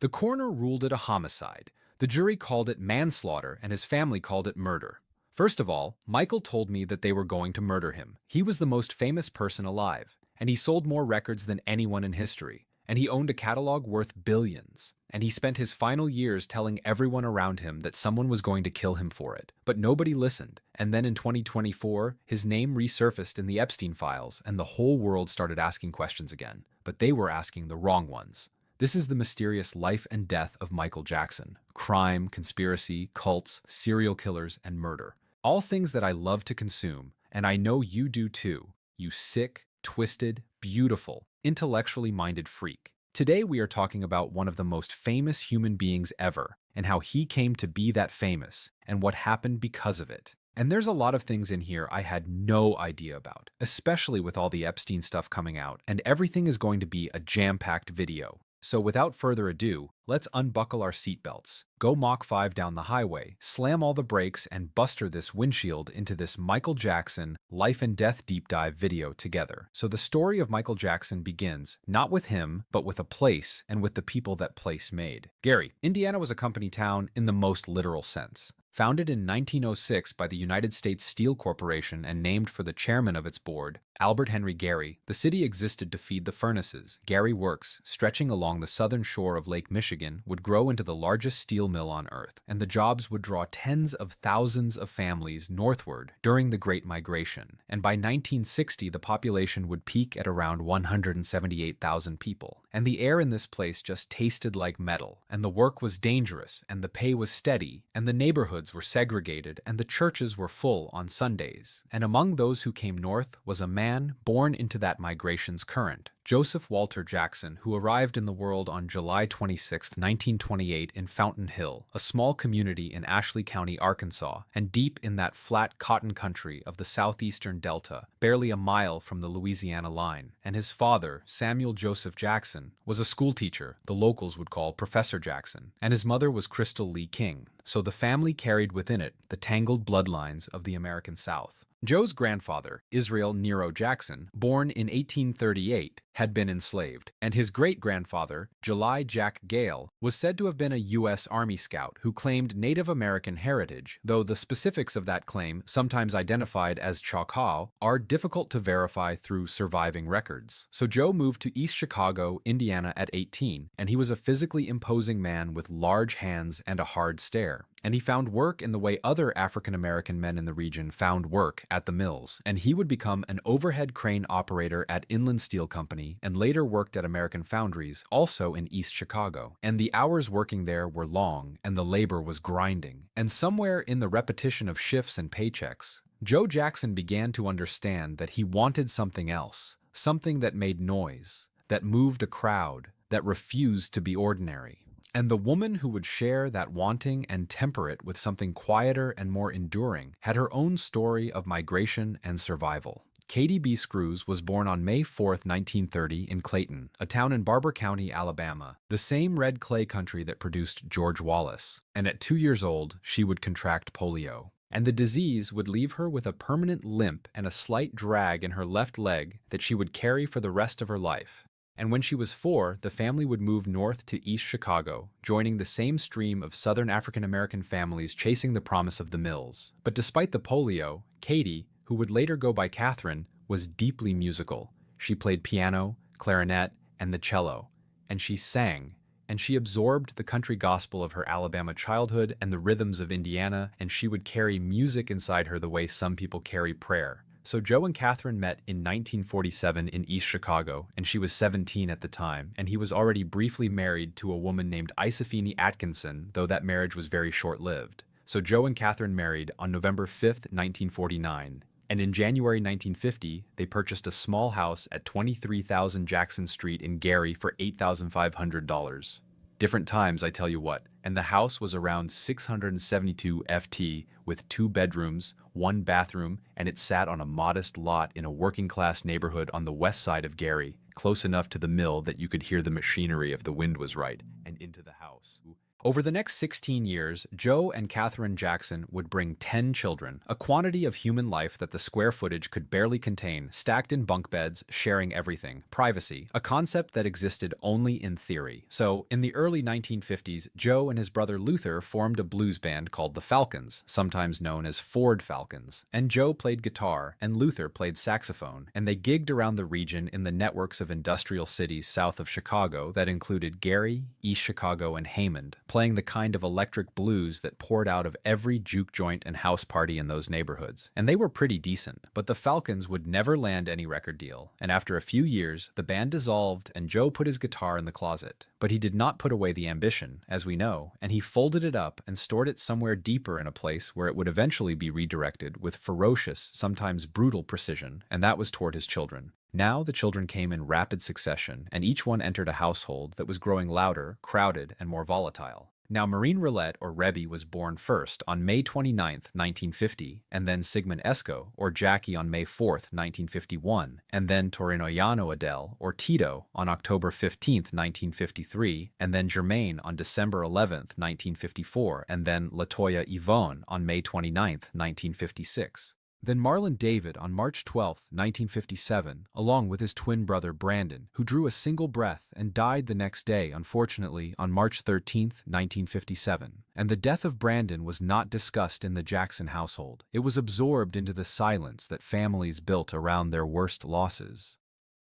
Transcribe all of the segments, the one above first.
The coroner ruled it a homicide. The jury called it manslaughter, and his family called it murder. First of all, Michael told me that they were going to murder him. He was the most famous person alive, and he sold more records than anyone in history. And he owned a catalog worth billions. And he spent his final years telling everyone around him that someone was going to kill him for it. But nobody listened. And then in 2024, his name resurfaced in the Epstein files, and the whole world started asking questions again. But they were asking the wrong ones. This is the mysterious life and death of Michael Jackson. Crime, conspiracy, cults, serial killers, and murder. All things that I love to consume, and I know you do too. You sick, twisted, beautiful, intellectually minded freak. Today we are talking about one of the most famous human beings ever, and how he came to be that famous, and what happened because of it. And there's a lot of things in here I had no idea about, especially with all the Epstein stuff coming out, and everything is going to be a jam-packed video. So without further ado, let's unbuckle our seatbelts, go Mach 5 down the highway, slam all the brakes, and buster this windshield into this Michael Jackson life and death deep dive video together. So the story of Michael Jackson begins not with him, but with a place and with the people that place made. Gary, Indiana was a company town in the most literal sense. Founded in 1906 by the United States Steel Corporation and named for the chairman of its board, Albert Henry Gary, the city existed to feed the furnaces. Gary Works, stretching along the southern shore of Lake Michigan, would grow into the largest steel mill on Earth, and the jobs would draw tens of thousands of families northward during the Great Migration. And by 1960, the population would peak at around 178,000 people. And the air in this place just tasted like metal, and the work was dangerous, and the pay was steady, and the neighborhoods were segregated, and the churches were full on Sundays. And among those who came north was a man born into that migration's current, Joseph Walter Jackson, who arrived in the world on July 26, 1928 in Fountain Hill, a small community in Ashley County, Arkansas, and deep in that flat cotton country of the southeastern delta, barely a mile from the Louisiana line. And his father, Samuel Joseph Jackson, was a schoolteacher the locals would call Professor Jackson, and his mother was Crystal Lee King. So the family carried within it the tangled bloodlines of the American South. Joe's grandfather, Israel Nero Jackson, born in 1838, had been enslaved, and his great-grandfather, July Jack Gale, was said to have been a U.S. Army scout who claimed Native American heritage, though the specifics of that claim, sometimes identified as Choctaw, are difficult to verify through surviving records. So Joe moved to East Chicago, Indiana at 18, and he was a physically imposing man with large hands and a hard stare. And he found work in the way other African-American men in the region found work at the mills, and he would become an overhead crane operator at Inland Steel Company and later worked at American Foundries, also in East Chicago. And the hours working there were long, and the labor was grinding. And somewhere in the repetition of shifts and paychecks, Joe Jackson began to understand that he wanted something else, something that made noise, that moved a crowd, that refused to be ordinary. And the woman who would share that wanting and temper it with something quieter and more enduring had her own story of migration and survival. Katie B. Screws was born on May 4, 1930 in Clayton, a town in Barber County, Alabama, the same red clay country that produced George Wallace. And at 2 years old, she would contract polio. And the disease would leave her with a permanent limp and a slight drag in her left leg that she would carry for the rest of her life. And when she was 4, the family would move north to East Chicago, joining the same stream of Southern African-American families chasing the promise of the mills. But despite the polio, Katie, who would later go by Catherine, was deeply musical. She played piano, clarinet, and the cello. And she sang. And she absorbed the country gospel of her Alabama childhood and the rhythms of Indiana, and she would carry music inside her the way some people carry prayer. So Joe and Catherine met in 1947 in East Chicago, and she was 17 at the time, and he was already briefly married to a woman named Isafini Atkinson, though that marriage was very short-lived. So Joe and Catherine married on November 5, 1949, and in January 1950, they purchased a small house at 23,000 Jackson Street in Gary for $8,500. Different times, I tell you what. And the house was around 672 FT with 2 bedrooms, 1 bathroom, and it sat on a modest lot in a working-class neighborhood on the west side of Gary, close enough to the mill that you could hear the machinery if the wind was right, and into the house. Over the next 16 years, Joe and Katherine Jackson would bring 10 children, a quantity of human life that the square footage could barely contain, stacked in bunk beds, sharing everything. Privacy, a concept that existed only in theory. So, in the early 1950s, Joe and his brother Luther formed a blues band called the Falcons, sometimes known as Ford Falcons. And Joe played guitar, and Luther played saxophone, and they gigged around the region in the networks of industrial cities south of Chicago that included Gary, East Chicago, and Hammond, playing the kind of electric blues that poured out of every juke joint and house party in those neighborhoods. And they were pretty decent, but the Falcons would never land any record deal. And after a few years, the band dissolved and Joe put his guitar in the closet. But he did not put away the ambition, as we know, and he folded it up and stored it somewhere deeper in a place where it would eventually be redirected with ferocious, sometimes brutal precision, and that was toward his children. Now the children came in rapid succession, and each one entered a household that was growing louder, crowded, and more volatile. Now Maureen Roulette, or Rebby, was born first on May 29, 1950, and then Sigmund Esco, or Jackie, on May 4, 1951, and then Torinoiano Adele, or Tito, on October 15, 1953, and then Jermaine on December 11, 1954, and then Latoya Yvonne on May 29, 1956. Then Marlon David on March 12, 1957, along with his twin brother Brandon, who drew a single breath and died the next day, unfortunately, on March 13, 1957. And the death of Brandon was not discussed in the Jackson household. It was absorbed into the silence that families built around their worst losses.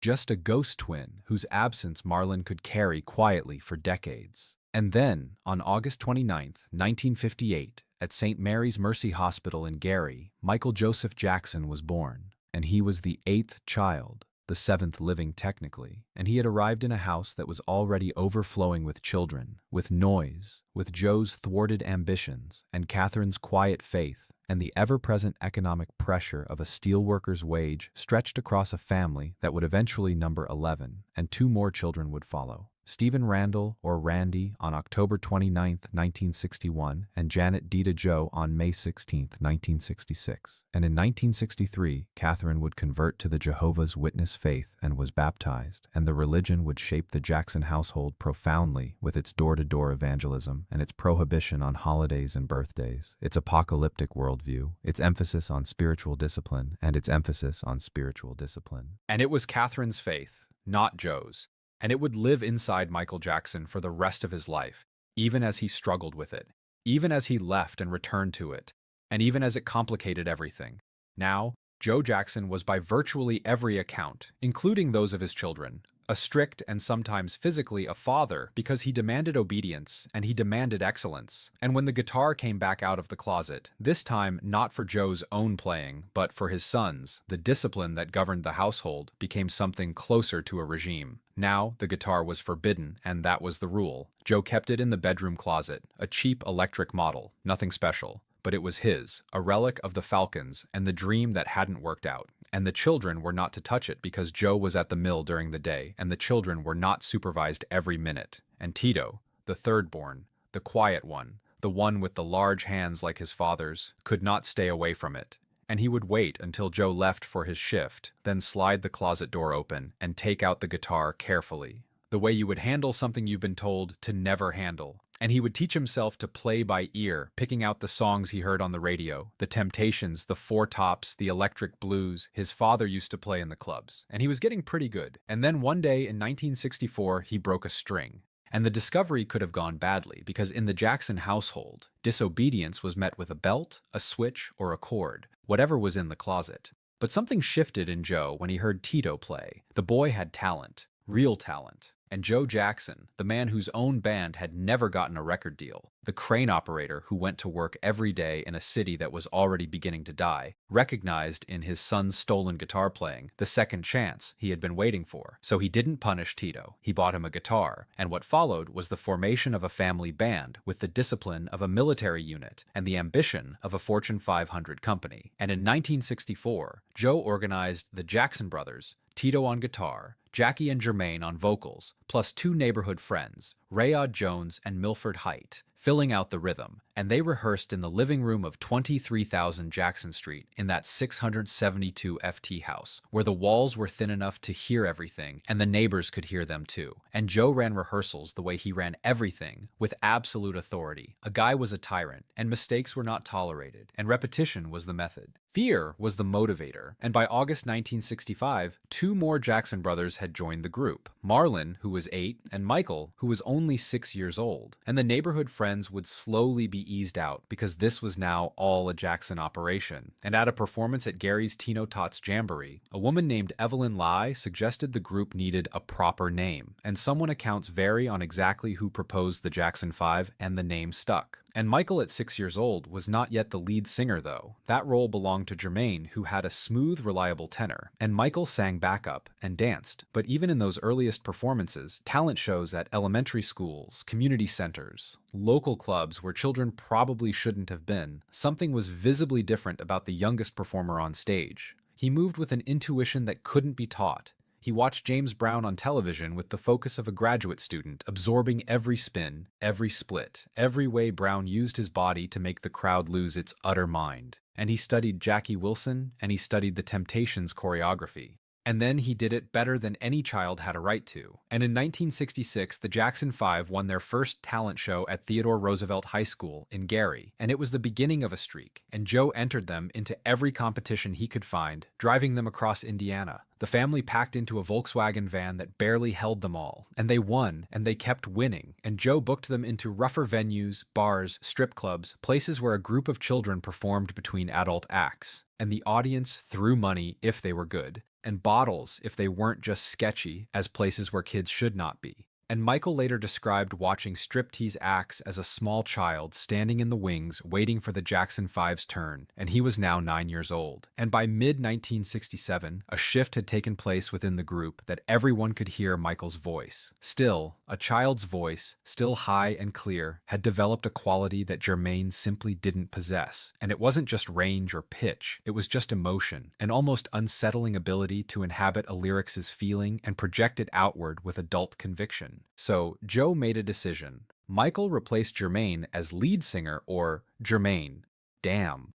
Just a ghost twin whose absence Marlon could carry quietly for decades. And then, on August 29, 1958, at St. Mary's Mercy Hospital in Gary, Michael Joseph Jackson was born, and he was the 8th child, the 7th living technically, and he had arrived in a house that was already overflowing with children, with noise, with Joe's thwarted ambitions, and Katherine's quiet faith, and the ever-present economic pressure of a steelworker's wage stretched across a family that would eventually number 11, and 2 more children would follow. Stephen Randall, or Randy, on October 29, 1961, and Janet Dita Joe on May 16, 1966. And in 1963, Katherine would convert to the Jehovah's Witness faith and was baptized, and the religion would shape the Jackson household profoundly with its door-to-door evangelism and its prohibition on holidays and birthdays, its apocalyptic worldview, its emphasis on spiritual discipline, and its emphasis on spiritual discipline. And it was Katherine's faith, not Joe's. And it would live inside Michael Jackson for the rest of his life, even as he struggled with it, even as he left and returned to it, and even as it complicated everything. Now, Joe Jackson was by virtually every account, including those of his children, a strict and sometimes physically a father because he demanded obedience and he demanded excellence. And when the guitar came back out of the closet, this time not for Joe's own playing, but for his son's, the discipline that governed the household became something closer to a regime. Now, the guitar was forbidden, and that was the rule. Joe kept it in the bedroom closet, a cheap electric model, nothing special. But it was his, a relic of the Falcons and the dream that hadn't worked out. And the children were not to touch it because Joe was at the mill during the day, and the children were not supervised every minute. And Tito, the third-born, the quiet one, the one with the large hands like his father's, could not stay away from it. And he would wait until Joe left for his shift, then slide the closet door open and take out the guitar carefully, the way you would handle something you've been told to never handle. And he would teach himself to play by ear, picking out the songs he heard on the radio, the Temptations, the Four Tops, the electric blues his father used to play in the clubs. And he was getting pretty good. And then one day in 1964, he broke a string. And the discovery could have gone badly, because in the Jackson household, disobedience was met with a belt, a switch, or a cord, whatever was in the closet. But something shifted in Joe when he heard Tito play. The boy had talent, real talent. And Joe Jackson, the man whose own band had never gotten a record deal, the crane operator who went to work every day in a city that was already beginning to die, recognized in his son's stolen guitar playing the second chance he had been waiting for. So he didn't punish Tito. He bought him a guitar, and what followed was the formation of a family band with the discipline of a military unit and the ambition of a Fortune 500 company. And in 1964, Joe organized the Jackson Brothers, Tito on guitar, Jackie and Jermaine on vocals, plus 2 neighborhood friends, Rayod Jones and Milford Height, filling out the rhythm. and they rehearsed in the living room of 23,000 Jackson Street in that 672 FT house, where the walls were thin enough to hear everything and the neighbors could hear them too. And Joe ran rehearsals the way he ran everything, with absolute authority. A guy was a tyrant, and mistakes were not tolerated, and repetition was the method. Fear was the motivator, and by August 1965, two more Jackson brothers had joined the group. Marlon, who was 8, and Michael, who was only 6 years old. And the neighborhood friends would slowly be eased out because this was now all a Jackson operation. And at a performance at Gary's Tino Tots Jamboree, a woman named Evelyn Lai suggested the group needed a proper name, and someone accounts vary on exactly who proposed the Jackson 5, and the name stuck. And Michael at 6 years old was not yet the lead singer though. That role belonged to Jermaine, who had a smooth, reliable tenor, and Michael sang backup and danced. But even in those earliest performances, talent shows at elementary schools, community centers, local clubs where children probably shouldn't have been, something was visibly different about the youngest performer on stage. He moved with an intuition that couldn't be taught. He watched James Brown on television with the focus of a graduate student, absorbing every spin, every split, every way Brown used his body to make the crowd lose its utter mind. And he studied Jackie Wilson, and he studied the Temptations' choreography. And then he did it better than any child had a right to. And in 1966, the Jackson 5 won their first talent show at Theodore Roosevelt High School in Gary, and it was the beginning of a streak, and Joe entered them into every competition he could find, driving them across Indiana. The family packed into a Volkswagen van that barely held them all, and they won, and they kept winning, and Joe booked them into rougher venues, bars, strip clubs, places where a group of children performed between adult acts, and the audience threw money if they were good, and bottles if they weren't just sketchy, as places where kids should not be. And Michael later described watching striptease acts as a small child standing in the wings waiting for the Jackson 5's turn, and he was now 9 years old. And by mid-1967, a shift had taken place within the group that everyone could hear Michael's voice. Still, a child's voice, still high and clear, had developed a quality that Jermaine simply didn't possess. And it wasn't just range or pitch, it was just emotion, an almost unsettling ability to inhabit a lyric's feeling and project it outward with adult conviction. So Joe made a decision. Michael replaced Jermaine as lead singer, or Jermaine. Damn.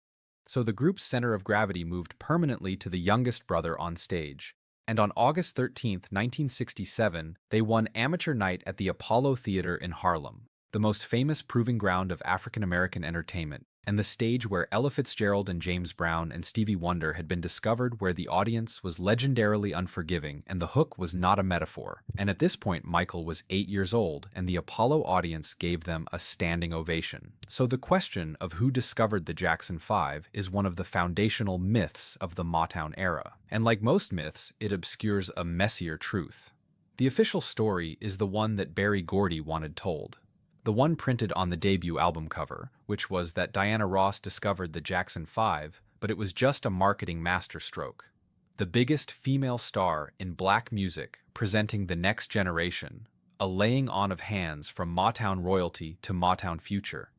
So the group's center of gravity moved permanently to the youngest brother on stage. And on August 13, 1967, they won Amateur Night at the Apollo Theater in Harlem, the most famous proving ground of African American entertainment, and the stage where Ella Fitzgerald and James Brown and Stevie Wonder had been discovered, where the audience was legendarily unforgiving and the hook was not a metaphor. And at this point, Michael was 8 years old, and the Apollo audience gave them a standing ovation. So the question of who discovered the Jackson 5 is one of the foundational myths of the Motown era. And like most myths, it obscures a messier truth. The official story is the one that Berry Gordy wanted told. The one printed on the debut album cover, which was that Diana Ross discovered the Jackson 5, but it was just a marketing masterstroke. The biggest female star in black music presenting the next generation, a laying on of hands from Motown royalty to Motown future.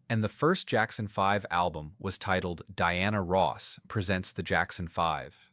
And the first Jackson 5 album was titled Diana Ross Presents the Jackson 5.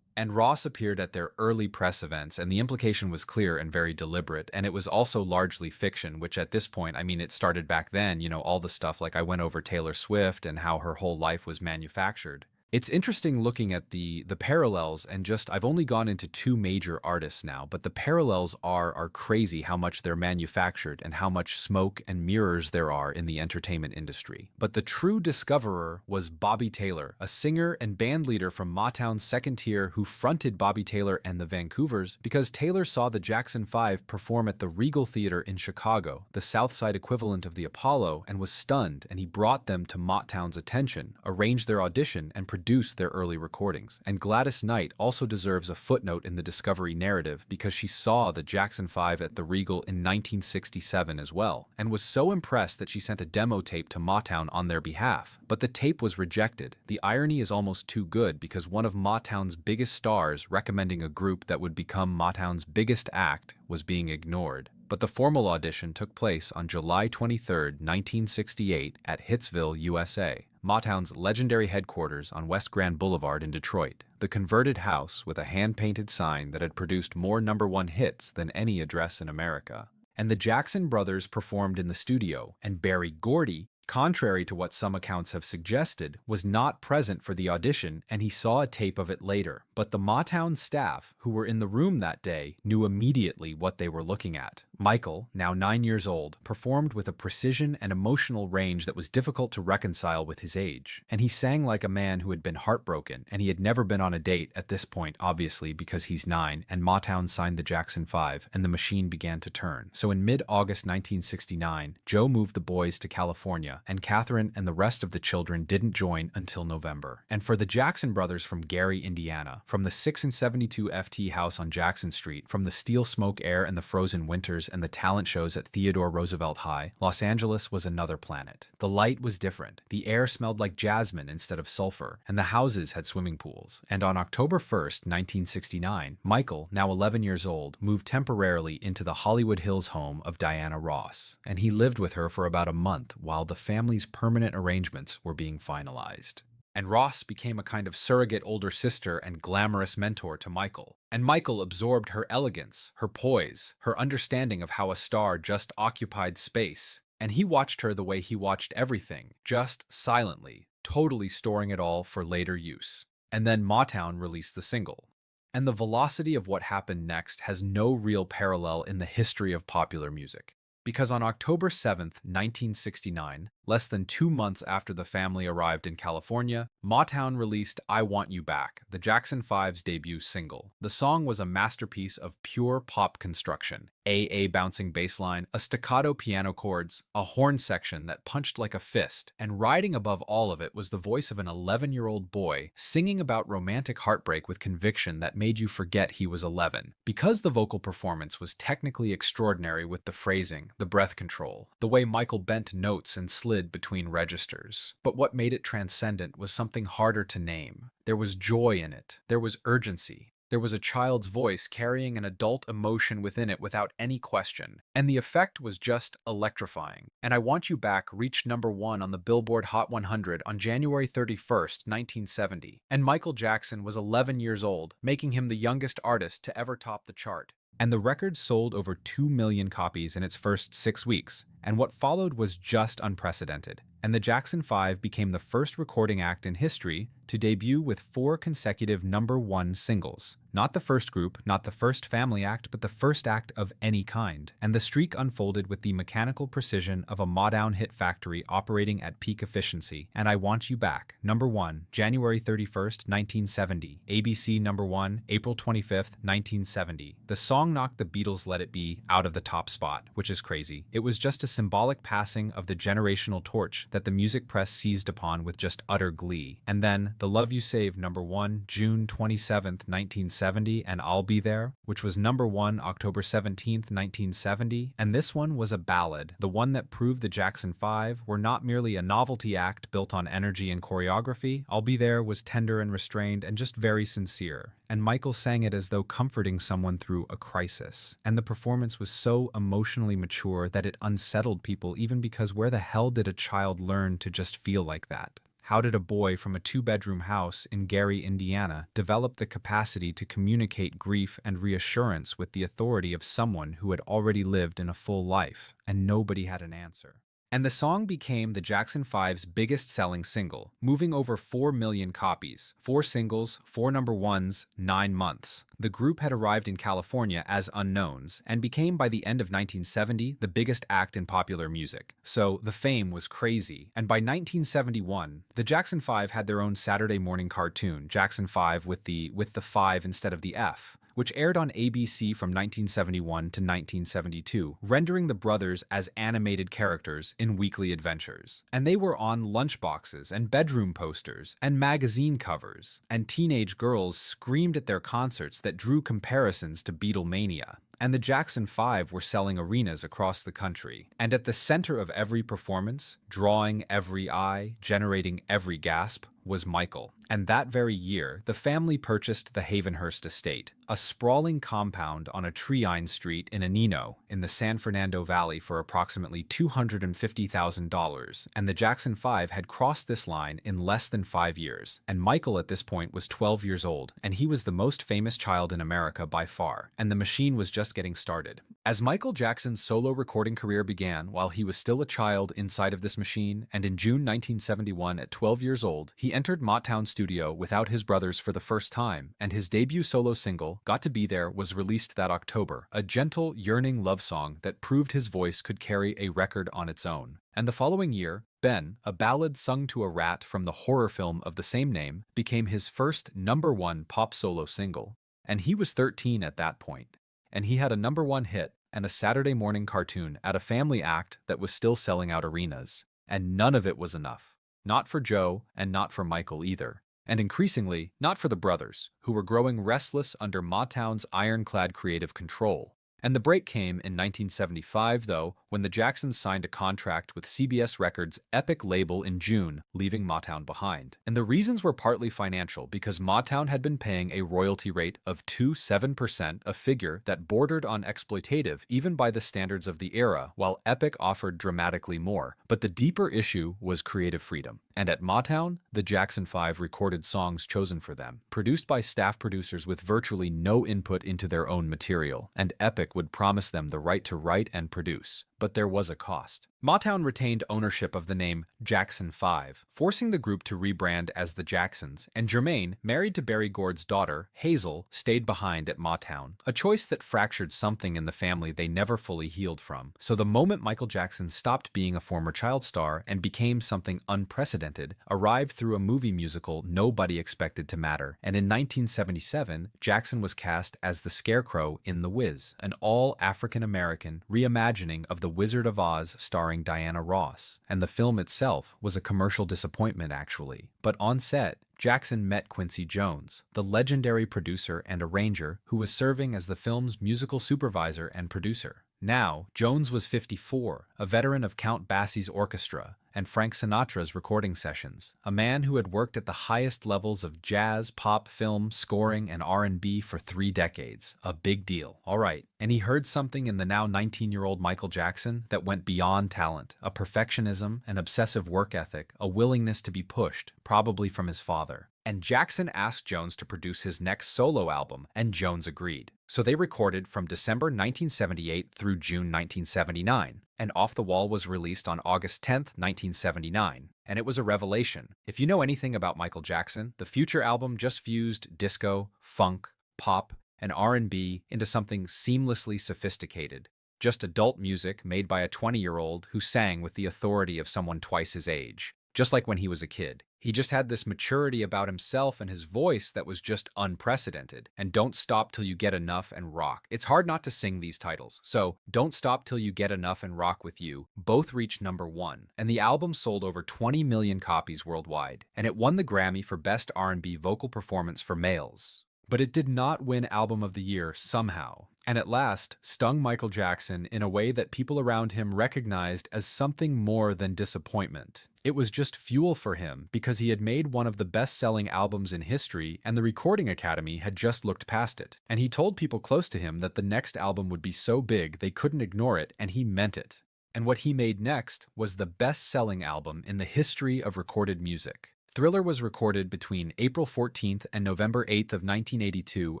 And Ross appeared at their early press events, and the implication was clear and very deliberate, and it was also largely fiction, which at this point, I mean, it started back then, all the stuff like I went over Taylor Swift and how her whole life was manufactured. It's interesting looking at the parallels, and just I've only gone into two major artists now, but the parallels are crazy how much they're manufactured and how much smoke and mirrors there are in the entertainment industry. But the true discoverer was Bobby Taylor, a singer and band leader from Motown's second tier who fronted Bobby Taylor and the Vancouvers because Taylor saw the Jackson 5 perform at the Regal Theater in Chicago, the South Side equivalent of the Apollo, and was stunned, and he brought them to Motown's attention, arranged their audition, and produced their early recordings. And Gladys Knight also deserves a footnote in the discovery narrative because she saw the Jackson 5 at the Regal in 1967 as well, and was so impressed that she sent a demo tape to Motown on their behalf. But the tape was rejected. The irony is almost too good because one of Motown's biggest stars recommending a group that would become Motown's biggest act was being ignored. But the formal audition took place on July 23, 1968 at Hitsville, USA, Motown's legendary headquarters on West Grand Boulevard in Detroit, the converted house with a hand-painted sign that had produced more #1 hits than any address in America. And the Jackson brothers performed in the studio, and Berry Gordy contrary to what some accounts have suggested, was not present for the audition and he saw a tape of it later. But the Motown staff, who were in the room that day, knew immediately what they were looking at. Michael, now 9 years old, performed with a precision and emotional range that was difficult to reconcile with his age. And he sang like a man who had been heartbroken, and he had never been on a date at this point, obviously, because he's 9, and Motown signed the Jackson 5, and the machine began to turn. So in mid-August 1969, Joe moved the boys to California, and Catherine and the rest of the children didn't join until November. And for the Jackson brothers from Gary, Indiana, from the 6 and 72 FT house on Jackson Street, from the steel smoke air and the frozen winters and the talent shows at Theodore Roosevelt High, Los Angeles was another planet. The light was different, the air smelled like jasmine instead of sulfur, and the houses had swimming pools. And on October 1st, 1969, Michael, now 11 years old, moved temporarily into the Hollywood Hills home of Diana Ross, and he lived with her for about a month while the family's permanent arrangements were being finalized. And Ross became a kind of surrogate older sister and glamorous mentor to Michael. And Michael absorbed her elegance, her poise, her understanding of how a star just occupied space. And he watched her the way he watched everything, just silently, totally storing it all for later use. And then Motown released the single. And the velocity of what happened next has no real parallel in the history of popular music. Because on October 7th, 1969, less than 2 months after the family arrived in California, Motown released I Want You Back, the Jackson 5's debut single. The song was a masterpiece of pure pop construction. A bouncing bass line, a staccato piano chords, a horn section that punched like a fist, and riding above all of it was the voice of an 11-year-old boy singing about romantic heartbreak with conviction that made you forget he was 11. Because the vocal performance was technically extraordinary with the phrasing, the breath control, the way Michael bent notes and slid between registers. But what made it transcendent was something harder to name. There was joy in it. There was urgency. There was a child's voice carrying an adult emotion within it without any question. And the effect was just electrifying. And I Want You Back reached #1 on the Billboard Hot 100 on January 31st, 1970. And Michael Jackson was 11 years old, making him the youngest artist to ever top the chart. And the record sold over 2 million copies in its first 6 weeks, and what followed was just unprecedented. And the Jackson 5 became the first recording act in history to debut with 4 consecutive #1 singles. Not the first group, not the first family act, but the first act of any kind. And the streak unfolded with the mechanical precision of a Motown hit factory operating at peak efficiency. And I Want You Back, #1, January 31st, 1970. ABC #1, April 25th, 1970. The song knocked the Beatles' Let It Be out of the top spot, which is crazy. It was just a symbolic passing of the generational torch that the music press seized upon with just utter glee. And then, The Love You Save #1, June 27th, 1970, and I'll Be There, which was #1, October 17th, 1970, and this one was a ballad, the one that proved the Jackson 5 were not merely a novelty act built on energy and choreography. I'll Be There was tender and restrained and just very sincere. And Michael sang it as though comforting someone through a crisis. And the performance was so emotionally mature that it unsettled people, even because where the hell did a child learn to just feel like that? How did a boy from a 2-bedroom house in Gary, Indiana, develop the capacity to communicate grief and reassurance with the authority of someone who had already lived in a full life? And nobody had an answer. And the song became the Jackson 5's biggest-selling single, moving over 4 million copies. 4 singles, 4 #1s, 9 months. The group had arrived in California as unknowns, and became by the end of 1970 the biggest act in popular music. So the fame was crazy. And by 1971, the Jackson 5 had their own Saturday morning cartoon, Jackson 5 with the 5 instead of the F, which aired on ABC from 1971 to 1972, rendering the brothers as animated characters in weekly adventures. And they were on lunchboxes and bedroom posters and magazine covers, and teenage girls screamed at their concerts that drew comparisons to Beatlemania. And the Jackson 5 were selling arenas across the country. And at the center of every performance, drawing every eye, generating every gasp, was Michael. And that very year, the family purchased the Havenhurst estate, a sprawling compound on a tree-lined street in Enino, in the San Fernando Valley for approximately $250,000, and the Jackson 5 had crossed this line in less than 5 years, and Michael at this point was 12 years old, and he was the most famous child in America by far, and the machine was just getting started. As Michael Jackson's solo recording career began while he was still a child inside of this machine, and in June 1971 at 12 years old, he entered Motown's studio without his brothers for the first time, and his debut solo single, Got to Be There, was released that October, a gentle, yearning love song that proved his voice could carry a record on its own. And the following year, Ben, a ballad sung to a rat from the horror film of the same name, became his first #1 pop solo single, and he was 13 at that point. And he had a #1 hit and a Saturday morning cartoon at a family act that was still selling out arenas. And none of it was enough. Not for Joe, and not for Michael either. And increasingly, not for the brothers, who were growing restless under Motown's ironclad creative control. And the break came in 1975, though, when the Jacksons signed a contract with CBS Records' Epic label in June, leaving Motown behind. And the reasons were partly financial, because Motown had been paying a royalty rate of 2.7%, a figure that bordered on exploitative even by the standards of the era, while Epic offered dramatically more. But the deeper issue was creative freedom. And at Motown, the Jackson 5 recorded songs chosen for them, produced by staff producers with virtually no input into their own material, and Epic would promise them the right to write and produce. But there was a cost. Motown retained ownership of the name Jackson 5, forcing the group to rebrand as the Jacksons, and Jermaine, married to Barry Gord's daughter, Hazel, stayed behind at Motown, a choice that fractured something in the family they never fully healed from. So the moment Michael Jackson stopped being a former child star and became something unprecedented, arrived through a movie musical nobody expected to matter, and in 1977, Jackson was cast as the Scarecrow in The Wiz, an all-African-American reimagining of The Wizard of Oz starring Diana Ross, and the film itself was a commercial disappointment actually. But on set, Jackson met Quincy Jones, the legendary producer and arranger who was serving as the film's musical supervisor and producer. Now, Jones was 54, a veteran of Count Basie's orchestra and Frank Sinatra's recording sessions, a man who had worked at the highest levels of jazz, pop, film, scoring, and R&B for 3 decades. A big deal. All right. And he heard something in the now 19-year-old Michael Jackson that went beyond talent, a perfectionism, an obsessive work ethic, a willingness to be pushed, probably from his father. And Jackson asked Jones to produce his next solo album, and Jones agreed. So they recorded from December 1978 through June 1979, and Off the Wall was released on August 10, 1979, and it was a revelation. If you know anything about Michael Jackson, the Future album just fused disco, funk, pop, and R&B into something seamlessly sophisticated. Just adult music made by a 20-year-old who sang with the authority of someone twice his age. Just like when he was a kid. He just had this maturity about himself and his voice that was just unprecedented. And Don't Stop Till You Get Enough and Rock. It's hard not to sing these titles. So, Don't Stop Till You Get Enough and Rock With You both reached #1. And the album sold over 20 million copies worldwide. And it won the Grammy for Best R&B Vocal Performance for Males. But it did not win Album of the Year somehow, and at last stung Michael Jackson in a way that people around him recognized as something more than disappointment. It was just fuel for him because he had made one of the best-selling albums in history, and the Recording Academy had just looked past it. And he told people close to him that the next album would be so big they couldn't ignore it, and he meant it. And what he made next was the best-selling album in the history of recorded music. Thriller was recorded between April 14th and November 8th of 1982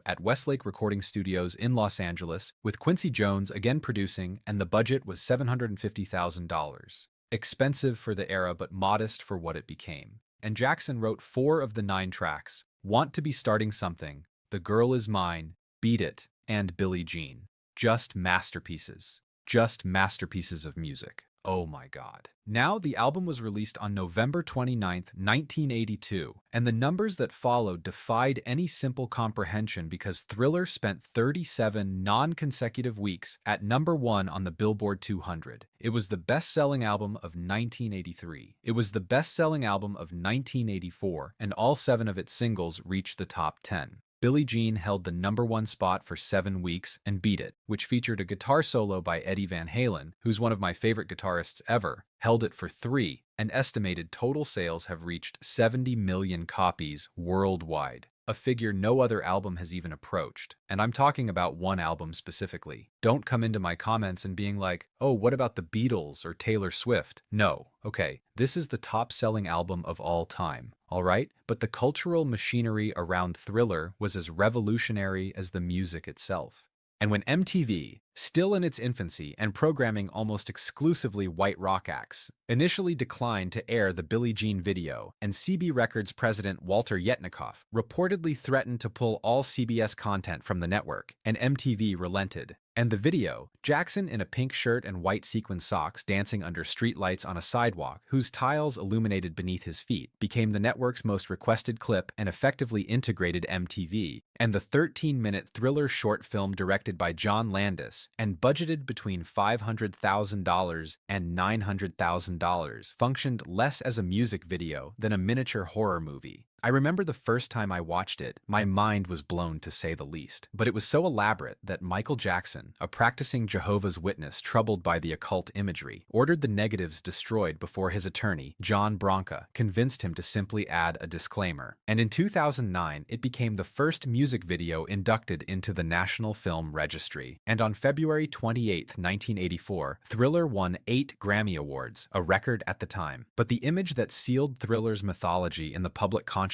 at Westlake Recording Studios in Los Angeles, with Quincy Jones again producing, and the budget was $750,000. Expensive for the era, but modest for what it became. And Jackson wrote 4 of the 9 tracks: Want to Be Starting Something, The Girl Is Mine, Beat It, and Billie Jean. Just masterpieces. Just masterpieces of music. Oh my God. Now, the album was released on November 29, 1982, and the numbers that followed defied any simple comprehension because Thriller spent 37 non-consecutive weeks at #1 on the Billboard 200. It was the best-selling album of 1983. It was the best-selling album of 1984, and all 7 of its singles reached the top 10. Billie Jean held the #1 spot for 7 weeks, and Beat It, which featured a guitar solo by Eddie Van Halen, who's one of my favorite guitarists ever, held it for 3, An estimated total sales have reached 70 million copies worldwide, a figure no other album has even approached. And I'm talking about one album specifically. Don't come into my comments and being like, oh, what about the Beatles or Taylor Swift? No, okay, this is the top-selling album of all time, all right? But the cultural machinery around Thriller was as revolutionary as the music itself. And when MTV, still in its infancy and programming almost exclusively white rock acts, initially declined to air the Billie Jean video, and CB Records president Walter Yetnikoff reportedly threatened to pull all CBS content from the network, and MTV relented. And the video, Jackson in a pink shirt and white sequin socks dancing under streetlights on a sidewalk whose tiles illuminated beneath his feet, became the network's most requested clip and effectively integrated MTV. And the 13-minute Thriller short film directed by John Landis and budgeted between $500,000 and $900,000 functioned less as a music video than a miniature horror movie. I remember the first time I watched it, my mind was blown to say the least. But it was so elaborate that Michael Jackson, a practicing Jehovah's Witness troubled by the occult imagery, ordered the negatives destroyed before his attorney, John Branca, convinced him to simply add a disclaimer. And in 2009, it became the first music video inducted into the National Film Registry. And on February 28, 1984, Thriller won 8 Grammy Awards, a record at the time. But the image that sealed Thriller's mythology in the public consciousness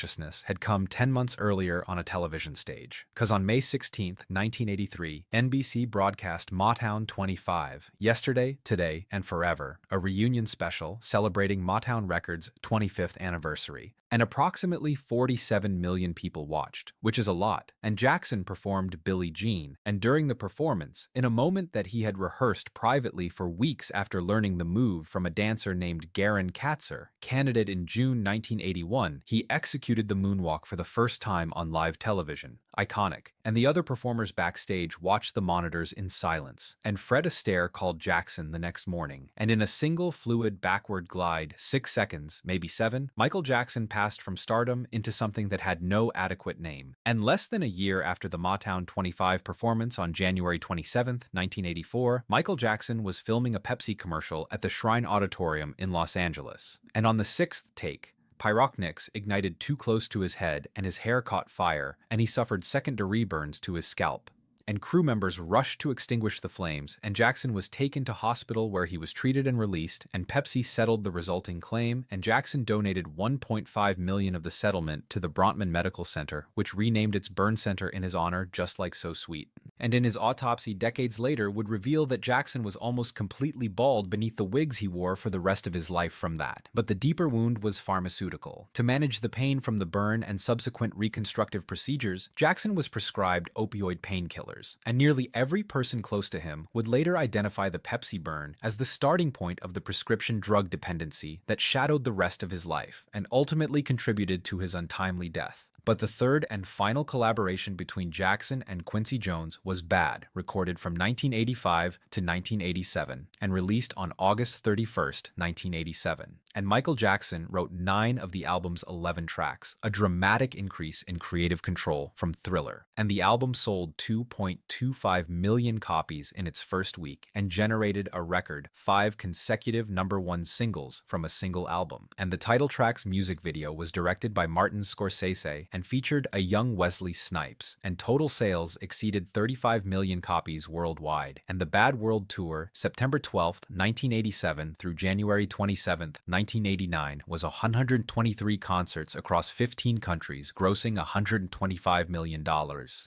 had come 10 months earlier on a television stage. Because on May 16, 1983, NBC broadcast Motown 25, Yesterday, Today, and Forever, a reunion special celebrating Motown Records' 25th anniversary. And approximately 47 million people watched, which is a lot. And Jackson performed Billie Jean, and during the performance, in a moment that he had rehearsed privately for weeks after learning the move from a dancer named Garen Katzer, candidate in June 1981, he executed the moonwalk for the first time on live television. Iconic. And the other performers backstage watched the monitors in silence. And Fred Astaire called Jackson the next morning. And in a single fluid backward glide, 6 seconds, maybe 7, Michael Jackson passed from stardom into something that had no adequate name. And less than a year after the Motown 25 performance on January 27, 1984, Michael Jackson was filming a Pepsi commercial at the Shrine Auditorium in Los Angeles. And on the 6th take, pyrotechnics ignited too close to his head and his hair caught fire, and he suffered second-degree burns to his scalp. And crew members rushed to extinguish the flames, and Jackson was taken to hospital where he was treated and released, and Pepsi settled the resulting claim, and Jackson donated $1.5 million of the settlement to the Bronfman Medical Center, which renamed its burn center in his honor, just like So Sweet. And in his autopsy decades later would reveal that Jackson was almost completely bald beneath the wigs he wore for the rest of his life from that. But the deeper wound was pharmaceutical. To manage the pain from the burn and subsequent reconstructive procedures, Jackson was prescribed opioid painkillers, and nearly every person close to him would later identify the Pepsi burn as the starting point of the prescription drug dependency that shadowed the rest of his life and ultimately contributed to his untimely death. But the third and final collaboration between Jackson and Quincy Jones was Bad, recorded from 1985 to 1987, and released on August 31, 1987. And Michael Jackson wrote 9 of the album's 11 tracks, a dramatic increase in creative control from Thriller. And the album sold 2.25 million copies in its first week and generated a record 5 consecutive #1 singles from a single album. And the title track's music video was directed by Martin Scorsese and featured a young Wesley Snipes, and total sales exceeded 35 million copies worldwide. And the Bad World Tour, September 12, 1987 through January 27, 1989, was 123 concerts across 15 countries, grossing $125 million.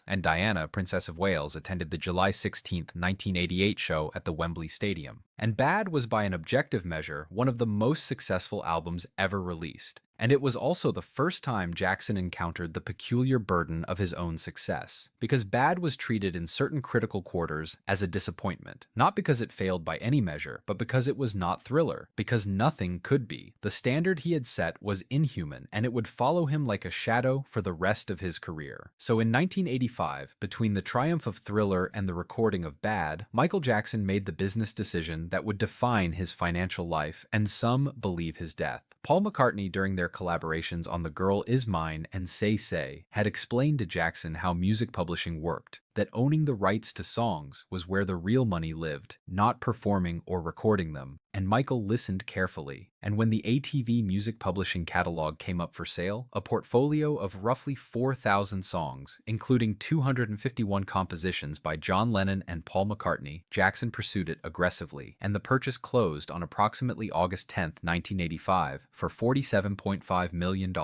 And Diana, Princess of Wales, attended the July 16, 1988 show at the Wembley Stadium. And Bad was, by an objective measure, one of the most successful albums ever released. And it was also the first time Jackson encountered the peculiar burden of his own success, because Bad was treated in certain critical quarters as a disappointment, not because it failed by any measure, but because it was not Thriller, because nothing could be. The standard he had set was inhuman, and it would follow him like a shadow for the rest of his career. So in 1985, between the triumph of Thriller and the recording of Bad, Michael Jackson made the business decision that would define his financial life, and some believe his death. Paul McCartney, during their collaborations on The Girl Is Mine and Say Say, had explained to Jackson how music publishing worked. that owning the rights to songs was where the real money lived, not performing or recording them. And Michael listened carefully. And when the ATV music publishing catalog came up for sale, a portfolio of roughly 4,000 songs, including 251 compositions by John Lennon and Paul McCartney, Jackson pursued it aggressively, and the purchase closed on approximately August 10, 1985, for $47.5 million.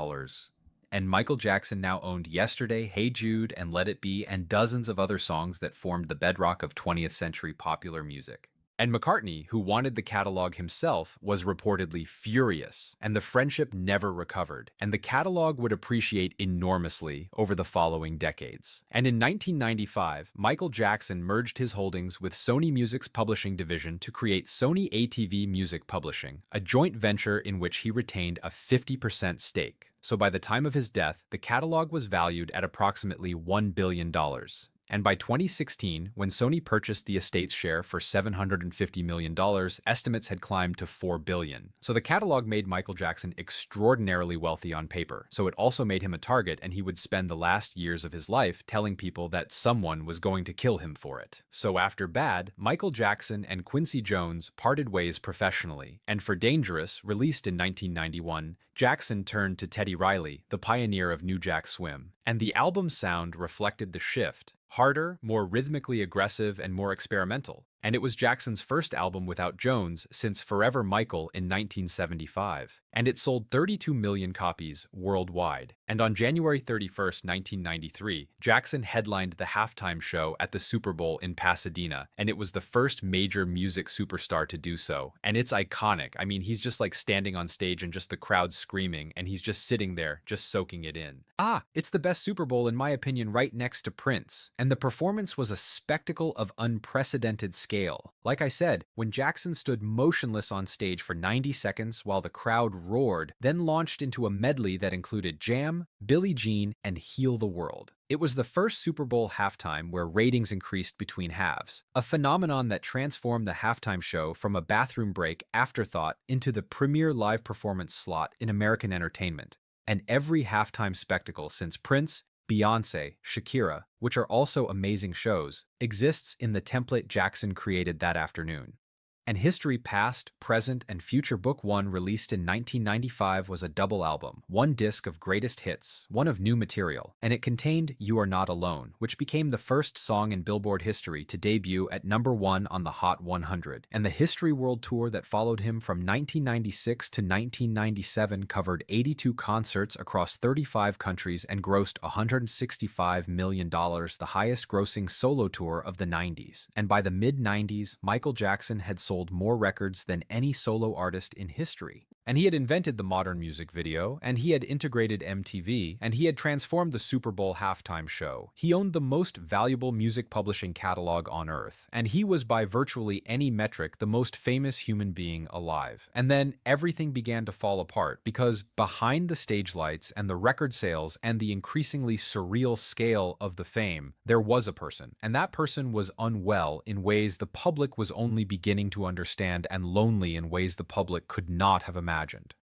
And Michael Jackson now owned Yesterday, Hey Jude, and Let It Be, and dozens of other songs that formed the bedrock of 20th century popular music. And McCartney, who wanted the catalog himself, was reportedly furious, and the friendship never recovered, and the catalog would appreciate enormously over the following decades. And in 1995, Michael Jackson merged his holdings with Sony Music's publishing division to create Sony ATV Music Publishing, a joint venture in which he retained a 50% stake. So by the time of his death, the catalog was valued at approximately $1 billion. And by 2016, when Sony purchased the estate's share for $750 million, estimates had climbed to $4 billion. So the catalog made Michael Jackson extraordinarily wealthy on paper. So it also made him a target, and he would spend the last years of his life telling people that someone was going to kill him for it. So after Bad, Michael Jackson and Quincy Jones parted ways professionally. And for Dangerous, released in 1991, Jackson turned to Teddy Riley, the pioneer of New Jack Swing. And the album's sound reflected the shift. Harder, more rhythmically aggressive, and more experimental. And it was Jackson's first album without Jones since Forever Michael in 1975. And it sold 32 million copies worldwide. And on January 31, 1993, Jackson headlined the halftime show at the Super Bowl in Pasadena, and it was the first major music superstar to do so. And it's iconic. I mean, he's just like standing on stage and just the crowd screaming, and he's just sitting there, just soaking it in. It's the best Super Bowl in my opinion, right next to Prince. And the performance was a spectacle of unprecedented scale. Like I said, when Jackson stood motionless on stage for 90 seconds while the crowd roared, then launched into a medley that included Jam, Billie Jean, and Heal the World. It was the first Super Bowl halftime where ratings increased between halves, a phenomenon that transformed the halftime show from a bathroom break afterthought into the premier live performance slot in American entertainment. And every halftime spectacle since Prince, Beyoncé, Shakira, which are also amazing shows, exists in the template Jackson created that afternoon. And History Past, Present, and Future Book 1, released in 1995, was a double album, one disc of greatest hits, one of new material, and it contained You Are Not Alone, which became the first song in Billboard history to debut at #1 on the Hot 100. And the History World Tour that followed him from 1996 to 1997 covered 82 concerts across 35 countries and grossed $165 million, the highest grossing solo tour of the 90s. And by the mid-90s, Michael Jackson had sold more records than any solo artist in history. And he had invented the modern music video, and he had integrated MTV, and he had transformed the Super Bowl halftime show. He owned the most valuable music publishing catalog on earth, and he was by virtually any metric the most famous human being alive. And then everything began to fall apart, because behind the stage lights and the record sales and the increasingly surreal scale of the fame, there was a person, and that person was unwell in ways the public was only beginning to understand, and lonely in ways the public could not have imagined.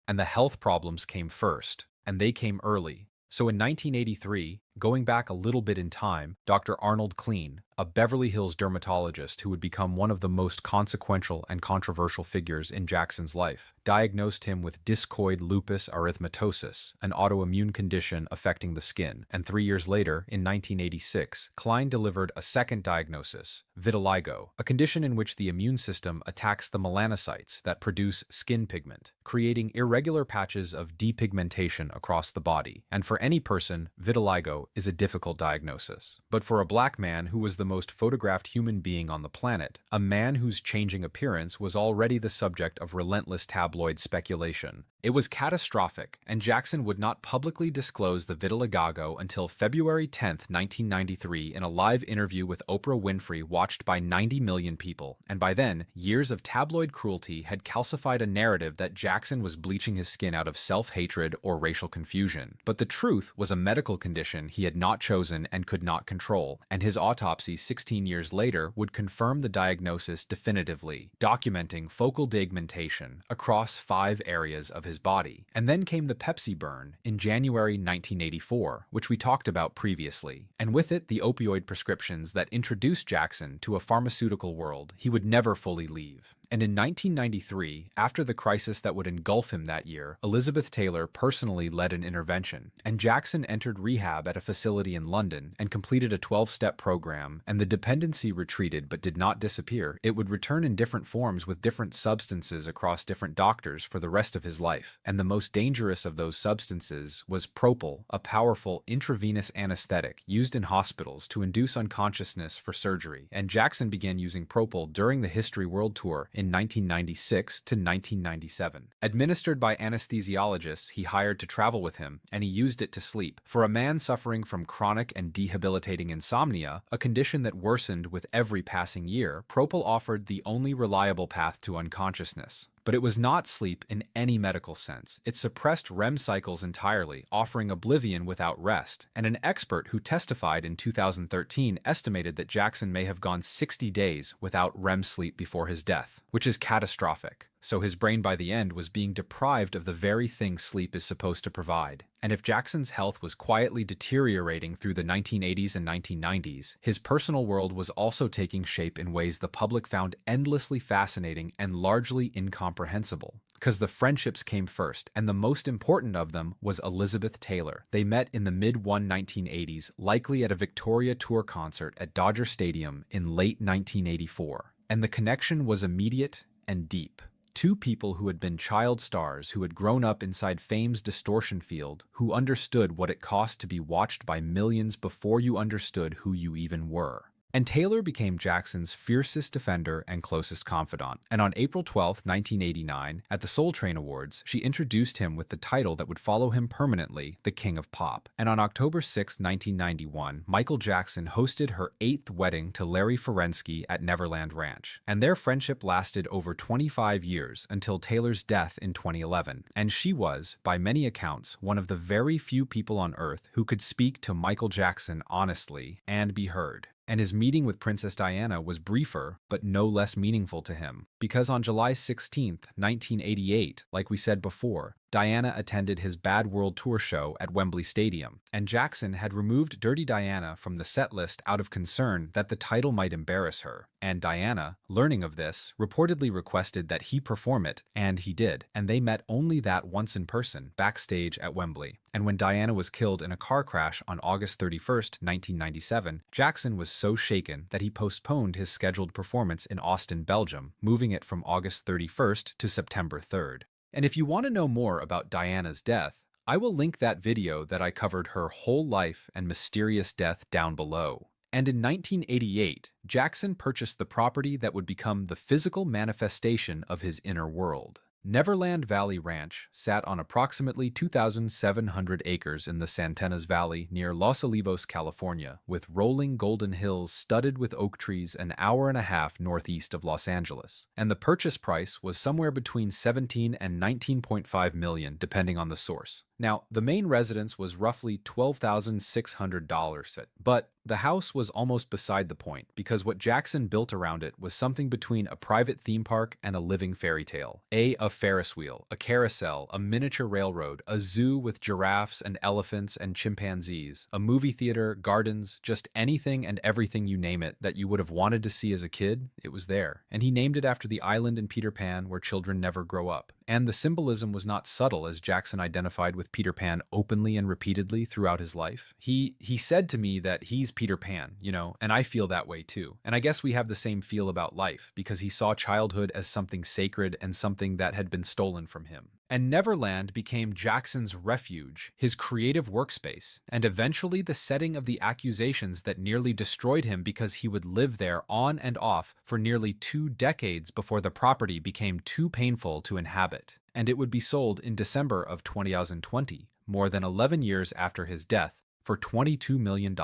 And the health problems came first, and they came early. So in 1983, going back a little bit in time, Dr. Arnold Kleen, a Beverly Hills dermatologist who would become one of the most consequential and controversial figures in Jackson's life, diagnosed him with discoid lupus erythematosus, an autoimmune condition affecting the skin. And 3 years later, in 1986, Kleen delivered a second diagnosis, vitiligo, a condition in which the immune system attacks the melanocytes that produce skin pigment, creating irregular patches of depigmentation across the body. And for any person, vitiligo is a difficult diagnosis. But for a black man who was the most photographed human being on the planet, a man whose changing appearance was already the subject of relentless tabloid speculation, it was catastrophic, and Jackson would not publicly disclose the vitiligo until February 10, 1993, in a live interview with Oprah Winfrey watched by 90 million people. And by then, years of tabloid cruelty had calcified a narrative that Jackson was bleaching his skin out of self-hatred or racial confusion. But the truth was a medical condition he had not chosen and could not control, and his autopsy 16 years later would confirm the diagnosis definitively, documenting focal degmentation across 5 areas of his body. And then came the Pepsi burn in January 1984, which we talked about previously, and with it the opioid prescriptions that introduced Jackson to a pharmaceutical world he would never fully leave. And in 1993, after the crisis that would engulf him that year, Elizabeth Taylor personally led an intervention, and Jackson entered rehab at a facility in London and completed a 12-step program, and the dependency retreated but did not disappear. It would return in different forms with different substances across different doctors for the rest of his life, and the most dangerous of those substances was propyl, a powerful intravenous anesthetic used in hospitals to induce unconsciousness for surgery, and Jackson began using propyl during the History World Tour in 1996 to 1997. Administered by anesthesiologists he hired to travel with him, and he used it to sleep. For a man suffering from chronic and debilitating insomnia, a condition that worsened with every passing year, propyl offered the only reliable path to unconsciousness. But it was not sleep in any medical sense. It suppressed REM cycles entirely, offering oblivion without rest. And an expert who testified in 2013 estimated that Jackson may have gone 60 days without REM sleep before his death, which is catastrophic. So his brain by the end was being deprived of the very thing sleep is supposed to provide. And if Jackson's health was quietly deteriorating through the 1980s and 1990s, his personal world was also taking shape in ways the public found endlessly fascinating and largely incomprehensible. Because the friendships came first, and the most important of them was Elizabeth Taylor. They met in the mid-1980s, likely at a Victoria Tour concert at Dodger Stadium in late 1984. And the connection was immediate and deep. 2 people who had been child stars, who had grown up inside fame's distortion field, who understood what it cost to be watched by millions before you understood who you even were. And Taylor became Jackson's fiercest defender and closest confidant. And on April 12, 1989, at the Soul Train Awards, she introduced him with the title that would follow him permanently, the King of Pop. And on October 6, 1991, Michael Jackson hosted her 8th wedding to Larry Ferensky at Neverland Ranch. And their friendship lasted over 25 years until Taylor's death in 2011. And she was, by many accounts, one of the very few people on Earth who could speak to Michael Jackson honestly and be heard. And his meeting with Princess Diana was briefer, but no less meaningful to him, because on July 16, 1988, like we said before, Diana attended his Bad World Tour show at Wembley Stadium, and Jackson had removed Dirty Diana from the set list out of concern that the title might embarrass her. And Diana, learning of this, reportedly requested that he perform it, and he did, and they met only that once in person, backstage at Wembley. And when Diana was killed in a car crash on August 31, 1997, Jackson was so shaken that he postponed his scheduled performance in Austin, Belgium, moving it from August 31st to September 3rd. And if you want to know more about Diana's death, I will link that video that I covered her whole life and mysterious death down below. And in 1988, Jackson purchased the property that would become the physical manifestation of his inner world. Neverland Valley Ranch sat on approximately 2,700 acres in the Santanas Valley near Los Olivos, California, with rolling golden hills studded with oak trees an hour and a half northeast of Los Angeles. And the purchase price was somewhere between $17 and $19.5 million, depending on the source. Now, the main residence was roughly $12,600, but the house was almost beside the point because what Jackson built around it was something between a private theme park and a living fairy tale. A Ferris wheel, a carousel, a miniature railroad, a zoo with giraffes and elephants and chimpanzees, a movie theater, gardens, just anything and everything you name it that you would have wanted to see as a kid, it was there. And he named it after the island in Peter Pan where children never grow up. And the symbolism was not subtle, as Jackson identified with Peter Pan openly and repeatedly throughout his life. He said to me that he's Peter Pan, and I feel that way too. And I guess we have the same feel about life, because he saw childhood as something sacred and something that had been stolen from him. And Neverland became Jackson's refuge, his creative workspace, and eventually the setting of the accusations that nearly destroyed him because he would live there on and off for nearly 2 decades before the property became too painful to inhabit. And it would be sold in December of 2020, more than 11 years after his death, for $22 million.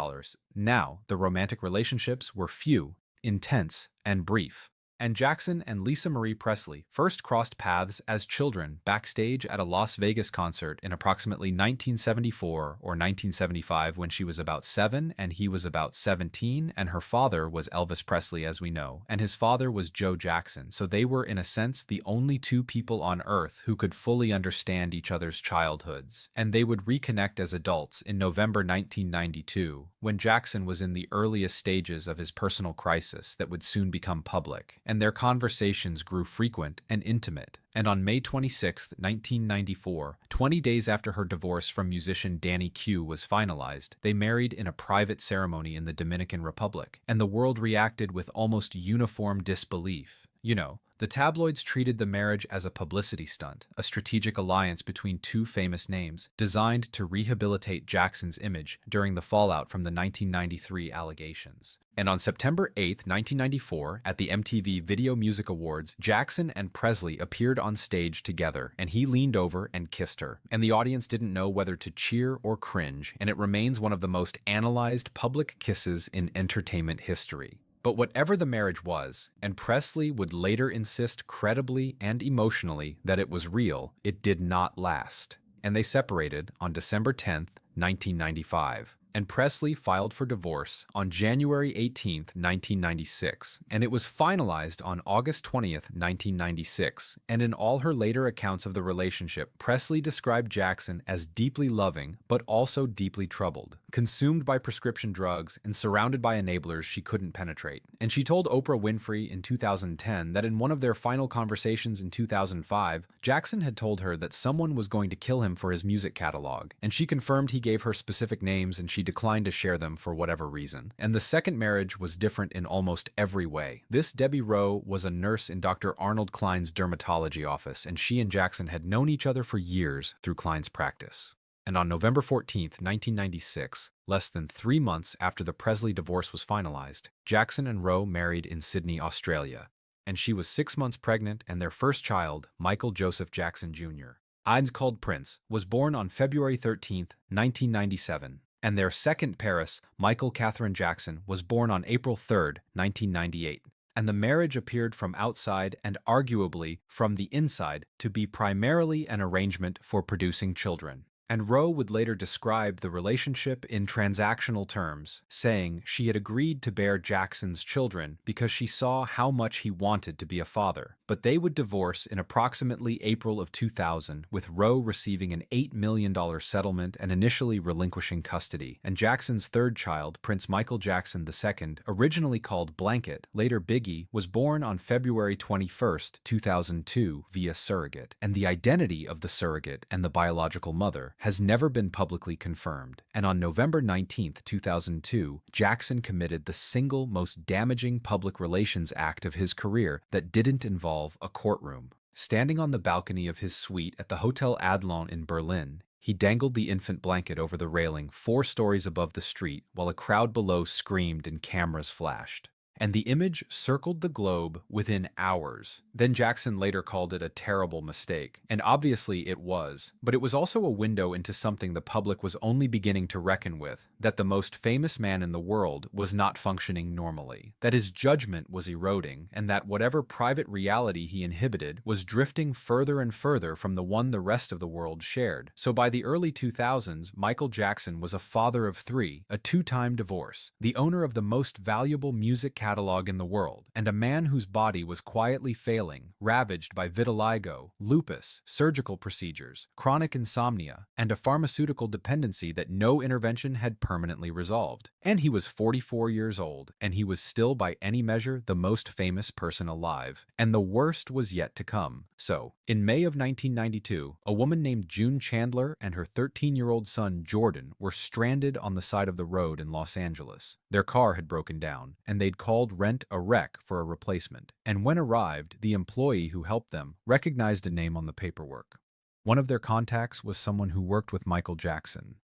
Now, the romantic relationships were few, intense, and brief. And Jackson and Lisa Marie Presley first crossed paths as children backstage at a Las Vegas concert in approximately 1974 or 1975 when she was about 7 and he was about 17, and her father was Elvis Presley, as we know, and his father was Joe Jackson, so they were in a sense the only two people on Earth who could fully understand each other's childhoods, and they would reconnect as adults in November 1992, when Jackson was in the earliest stages of his personal crisis that would soon become public, and their conversations grew frequent and intimate. And on May 26, 1994, 20 days after her divorce from musician Danny Q was finalized, they married in a private ceremony in the Dominican Republic, and the world reacted with almost uniform disbelief. You know, the tabloids treated the marriage as a publicity stunt, a strategic alliance between two famous names, designed to rehabilitate Jackson's image during the fallout from the 1993 allegations. And on September 8, 1994, at the MTV Video Music Awards, Jackson and Presley appeared on stage together, and he leaned over and kissed her. And the audience didn't know whether to cheer or cringe, and it remains one of the most analyzed public kisses in entertainment history. But whatever the marriage was, and Presley would later insist credibly and emotionally that it was real, it did not last. And they separated on December 10, 1995. And Presley filed for divorce on January 18, 1996, and it was finalized on August 20, 1996. And in all her later accounts of the relationship, Presley described Jackson as deeply loving, but also deeply troubled, consumed by prescription drugs and surrounded by enablers she couldn't penetrate. And she told Oprah Winfrey in 2010 that in one of their final conversations in 2005, Jackson had told her that someone was going to kill him for his music catalog, and she confirmed he gave her specific names and she declined to share them for whatever reason. And the second marriage was different in almost every way. This Debbie Rowe was a nurse in Dr. Arnold Klein's dermatology office, and she and Jackson had known each other for years through Klein's practice. And on November 14, 1996, less than 3 months after the Presley divorce was finalized, Jackson and Rowe married in Sydney, Australia. And she was 6 months pregnant, and their first child, Michael Joseph Jackson Jr., Ides called Prince, was born on February 13, 1997. And their second Paris, Michael Catherine Jackson, was born on April 3, 1998. And the marriage appeared from outside and arguably from the inside to be primarily an arrangement for producing children. And Rowe would later describe the relationship in transactional terms, saying she had agreed to bear Jackson's children because she saw how much he wanted to be a father. But they would divorce in approximately April of 2000, with Rowe receiving an $8 million settlement and initially relinquishing custody. And Jackson's third child, Prince Michael Jackson II, originally called Blanket, later Biggie, was born on February 21, 2002 via surrogate. And the identity of the surrogate and the biological mother has never been publicly confirmed. And on November 19, 2002, Jackson committed the single most damaging public relations act of his career that didn't involve a courtroom. Standing on the balcony of his suite at the Hotel Adlon in Berlin, he dangled the infant Blanket over the railing 4 stories above the street while a crowd below screamed and cameras flashed. And the image circled the globe within hours. Then Jackson later called it a terrible mistake, and obviously it was, but it was also a window into something the public was only beginning to reckon with, that the most famous man in the world was not functioning normally, that his judgment was eroding, and that whatever private reality he inhibited was drifting further and further from the one the rest of the world shared. So by the early 2000s, Michael Jackson was a father of 3, a 2-time divorce, the owner of the most valuable music catalog in the world, and a man whose body was quietly failing, ravaged by vitiligo, lupus, surgical procedures, chronic insomnia, and a pharmaceutical dependency that no intervention had permanently resolved. And he was 44 years old, and he was still by any measure the most famous person alive. And the worst was yet to come. So, in May of 1992, a woman named June Chandler and her 13-year-old son Jordan were stranded on the side of the road in Los Angeles. Their car had broken down, and they'd called Rent-A-Wreck for a replacement. And when arrived, the employee who helped them recognized a name on the paperwork. One of their contacts was someone who worked with Michael Jackson.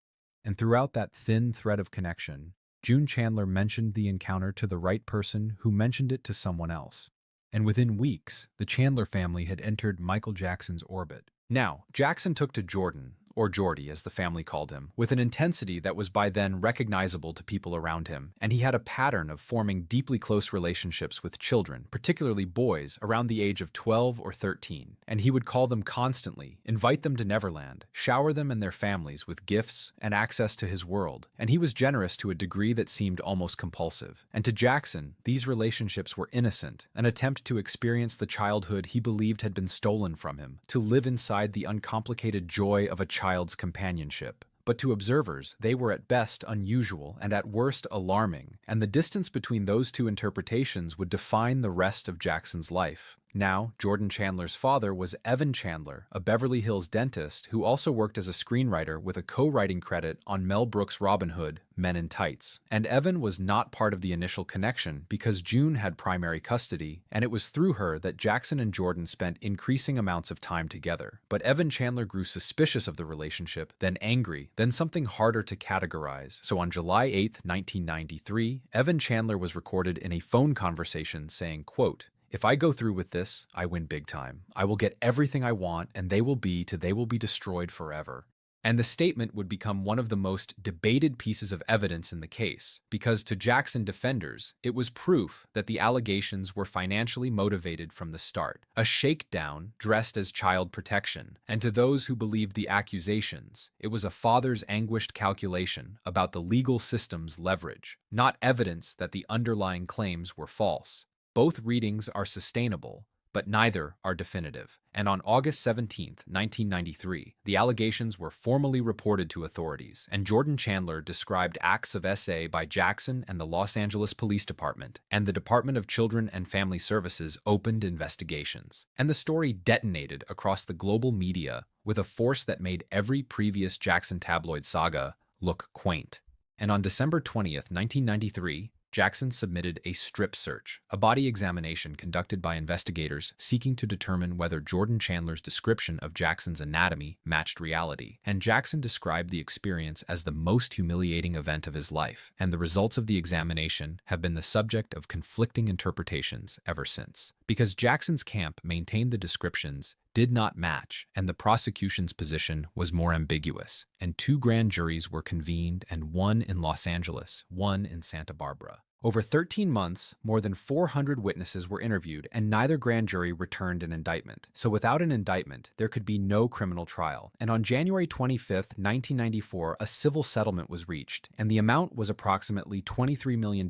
And throughout that thin thread of connection, June Chandler mentioned the encounter to the right person who mentioned it to someone else. And within weeks, the Chandler family had entered Michael Jackson's orbit. Now, Jackson took to Jordan, or Geordie as the family called him, with an intensity that was by then recognizable to people around him, and he had a pattern of forming deeply close relationships with children, particularly boys, around the age of 12 or 13, and he would call them constantly, invite them to Neverland, shower them and their families with gifts and access to his world, and he was generous to a degree that seemed almost compulsive. And to Jackson, these relationships were innocent, an attempt to experience the childhood he believed had been stolen from him, to live inside the uncomplicated joy of a child's companionship. But to observers, they were at best unusual and at worst alarming, and the distance between those two interpretations would define the rest of Jackson's life. Now, Jordan Chandler's father was Evan Chandler, a Beverly Hills dentist who also worked as a screenwriter with a co-writing credit on Mel Brooks' Robin Hood, Men in Tights. And Evan was not part of the initial connection because June had primary custody, and it was through her that Jackson and Jordan spent increasing amounts of time together. But Evan Chandler grew suspicious of the relationship, then angry, then something harder to categorize. So on July 8, 1993, Evan Chandler was recorded in a phone conversation saying, quote, "If I go through with this, I win big time. I will get everything I want, and they will be destroyed forever." And the statement would become one of the most debated pieces of evidence in the case, because to Jackson defenders, it was proof that the allegations were financially motivated from the start, a shakedown dressed as child protection. And to those who believed the accusations, it was a father's anguished calculation about the legal system's leverage, not evidence that the underlying claims were false. Both readings are sustainable, but neither are definitive. And on August 17, 1993, the allegations were formally reported to authorities, and Jordan Chandler described acts of SA by Jackson and the Los Angeles Police Department, and the Department of Children and Family Services opened investigations. And the story detonated across the global media with a force that made every previous Jackson tabloid saga look quaint. And on December 20th, 1993, Jackson submitted a strip search, a body examination conducted by investigators seeking to determine whether Jordan Chandler's description of Jackson's anatomy matched reality. And Jackson described the experience as the most humiliating event of his life, and the results of the examination have been the subject of conflicting interpretations ever since. Because Jackson's camp maintained the descriptions did not match, and the prosecution's position was more ambiguous, and two grand juries were convened, and one in Los Angeles, one in Santa Barbara. Over 13 months, more than 400 witnesses were interviewed, and neither grand jury returned an indictment. So without an indictment, there could be no criminal trial. And on January 25, 1994, a civil settlement was reached, and the amount was approximately $23 million,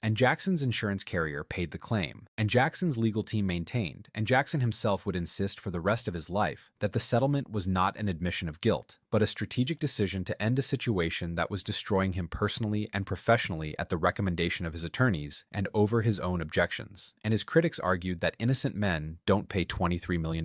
and Jackson's insurance carrier paid the claim. And Jackson's legal team maintained, and Jackson himself would insist for the rest of his life, that the settlement was not an admission of guilt, but a strategic decision to end a situation that was destroying him personally and professionally at the recommendation of his attorneys and over his own objections. And his critics argued that innocent men don't pay $23 million,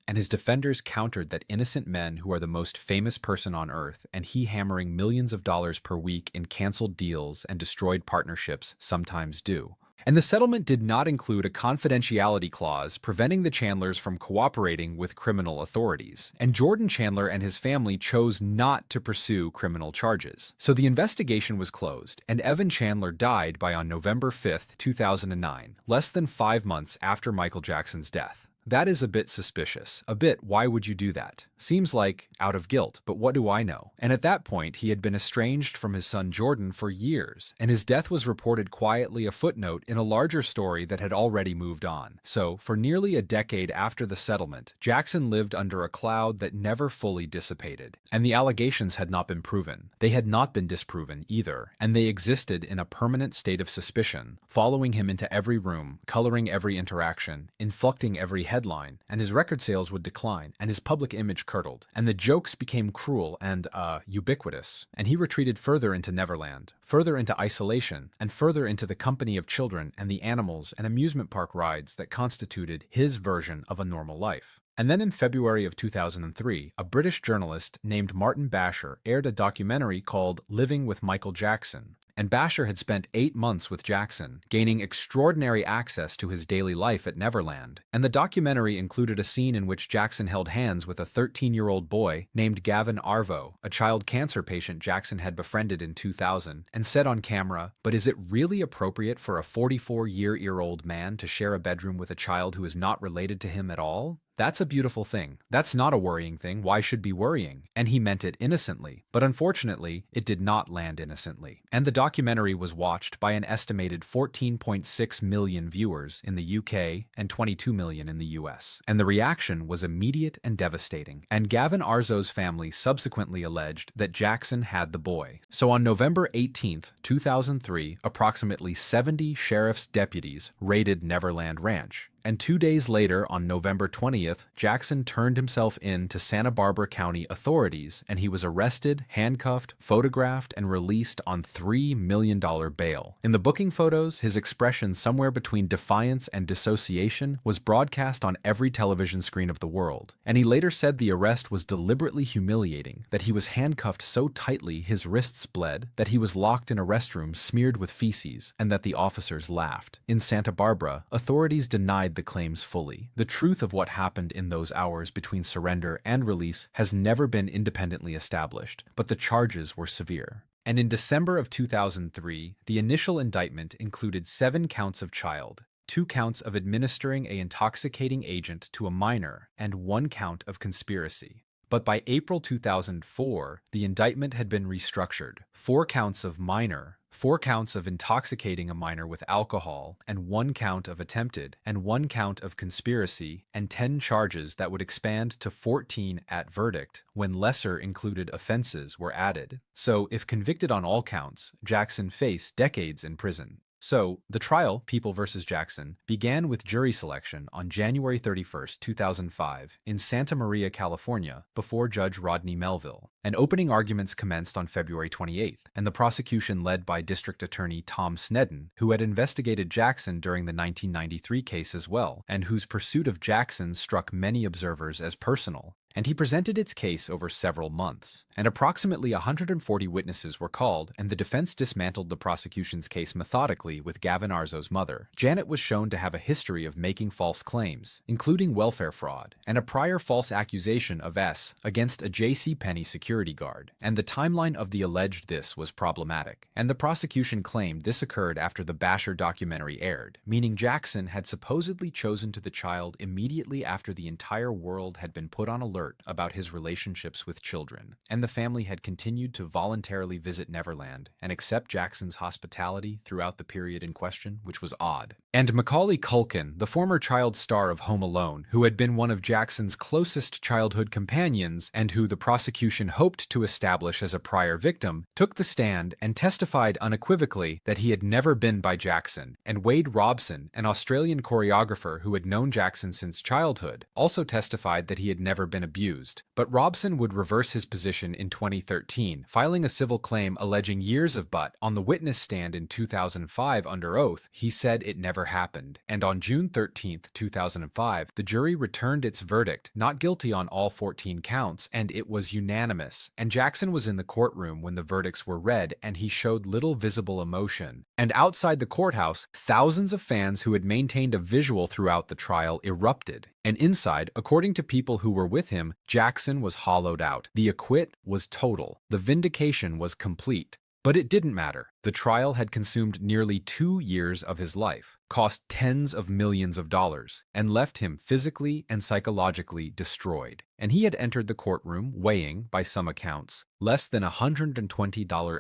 and his defenders countered that innocent men who are the most famous person on earth and he hammering millions of dollars per week in canceled deals and destroyed partnerships sometimes do. And the settlement did not include a confidentiality clause preventing the Chandlers from cooperating with criminal authorities. And Jordan Chandler and his family chose not to pursue criminal charges. So the investigation was closed, and Evan Chandler died on November 5, 2009, less than 5 months after Michael Jackson's death. That is a bit suspicious. A bit, why would you do that? Seems like out of guilt, but what do I know? And at that point, he had been estranged from his son Jordan for years, and his death was reported quietly a footnote in a larger story that had already moved on. So, for nearly a decade after the settlement, Jackson lived under a cloud that never fully dissipated. And the allegations had not been proven. They had not been disproven either, and they existed in a permanent state of suspicion, following him into every room, coloring every interaction, inflecting every headline, and his record sales would decline, and his public image curdled, and the jokes became cruel and, ubiquitous, and he retreated further into Neverland, further into isolation, and further into the company of children and the animals and amusement park rides that constituted his version of a normal life. And then in February of 2003, a British journalist named Martin Basher aired a documentary called Living with Michael Jackson. And Basher had spent 8 months with Jackson, gaining extraordinary access to his daily life at Neverland. And the documentary included a scene in which Jackson held hands with a 13-year-old boy named Gavin Arvo, a child cancer patient Jackson had befriended in 2000, and said on camera, "But is it really appropriate for a 44-year-old man to share a bedroom with a child who is not related to him at all?" That's a beautiful thing. That's not a worrying thing. Why should be worrying? And he meant it innocently. But unfortunately, it did not land innocently. And the documentary was watched by an estimated 14.6 million viewers in the UK and 22 million in the US. And the reaction was immediate and devastating. And Gavin Arzo's family subsequently alleged that Jackson had the boy. So on November 18th, 2003, approximately 70 sheriff's deputies raided Neverland Ranch. And 2 days later, on November 20th, Jackson turned himself in to Santa Barbara County authorities, and he was arrested, handcuffed, photographed, and released on $3 million bail. In the booking photos, his expression somewhere between defiance and dissociation was broadcast on every television screen of the world. And he later said the arrest was deliberately humiliating, that he was handcuffed so tightly his wrists bled, that he was locked in a restroom smeared with feces, and that the officers laughed. In Santa Barbara, authorities denied the claims fully. The truth of what happened in those hours between surrender and release has never been independently established, but the charges were severe. And in December of 2003, the initial indictment included 7 counts of child, 2 counts of administering an intoxicating agent to a minor, and 1 count of conspiracy. But by April 2004, the indictment had been restructured. 4 counts of minor, 4 counts of intoxicating a minor with alcohol, and 1 count of attempted, and 1 count of conspiracy, and 10 charges that would expand to 14 at verdict when lesser included offenses were added. So, if convicted on all counts, Jackson faced decades in prison. So, the trial, People v. Jackson, began with jury selection on January 31, 2005, in Santa Maria, California, before Judge Rodney Melville. And opening arguments commenced on February 28th, and the prosecution led by District Attorney Tom Sneddon, who had investigated Jackson during the 1993 case as well, and whose pursuit of Jackson struck many observers as personal. And he presented its case over several months. And approximately 140 witnesses were called, and the defense dismantled the prosecution's case methodically with Gavin Arzo's mother. Janet was shown to have a history of making false claims, including welfare fraud, and a prior false accusation of S against a JCPenney security guard. And the timeline of the alleged this was problematic. And the prosecution claimed this occurred after the Basher documentary aired, meaning Jackson had supposedly chosen to the child immediately after the entire world had been put on alert about his relationships with children, and the family had continued to voluntarily visit Neverland and accept Jackson's hospitality throughout the period in question, which was odd. And Macaulay Culkin, the former child star of Home Alone, who had been one of Jackson's closest childhood companions and who the prosecution hoped to establish as a prior victim, took the stand and testified unequivocally that he had never been by Jackson. And Wade Robson, an Australian choreographer who had known Jackson since childhood, also testified that he had never been abused. But Robson would reverse his position in 2013, filing a civil claim alleging years of butt. On the witness stand in 2005 under oath, he said it never happened. And on June 13, 2005, the jury returned its verdict, not guilty on all 14 counts, and it was unanimous. And Jackson was in the courtroom when the verdicts were read, and he showed little visible emotion. And outside the courthouse, thousands of fans who had maintained a visual throughout the trial erupted. And inside, according to people who were with him, Jackson was hollowed out. The acquit was total. The vindication was complete. But it didn't matter. The trial had consumed nearly 2 years of his life, cost tens of millions of dollars, and left him physically and psychologically destroyed. And he had entered the courtroom weighing, by some accounts, less than $120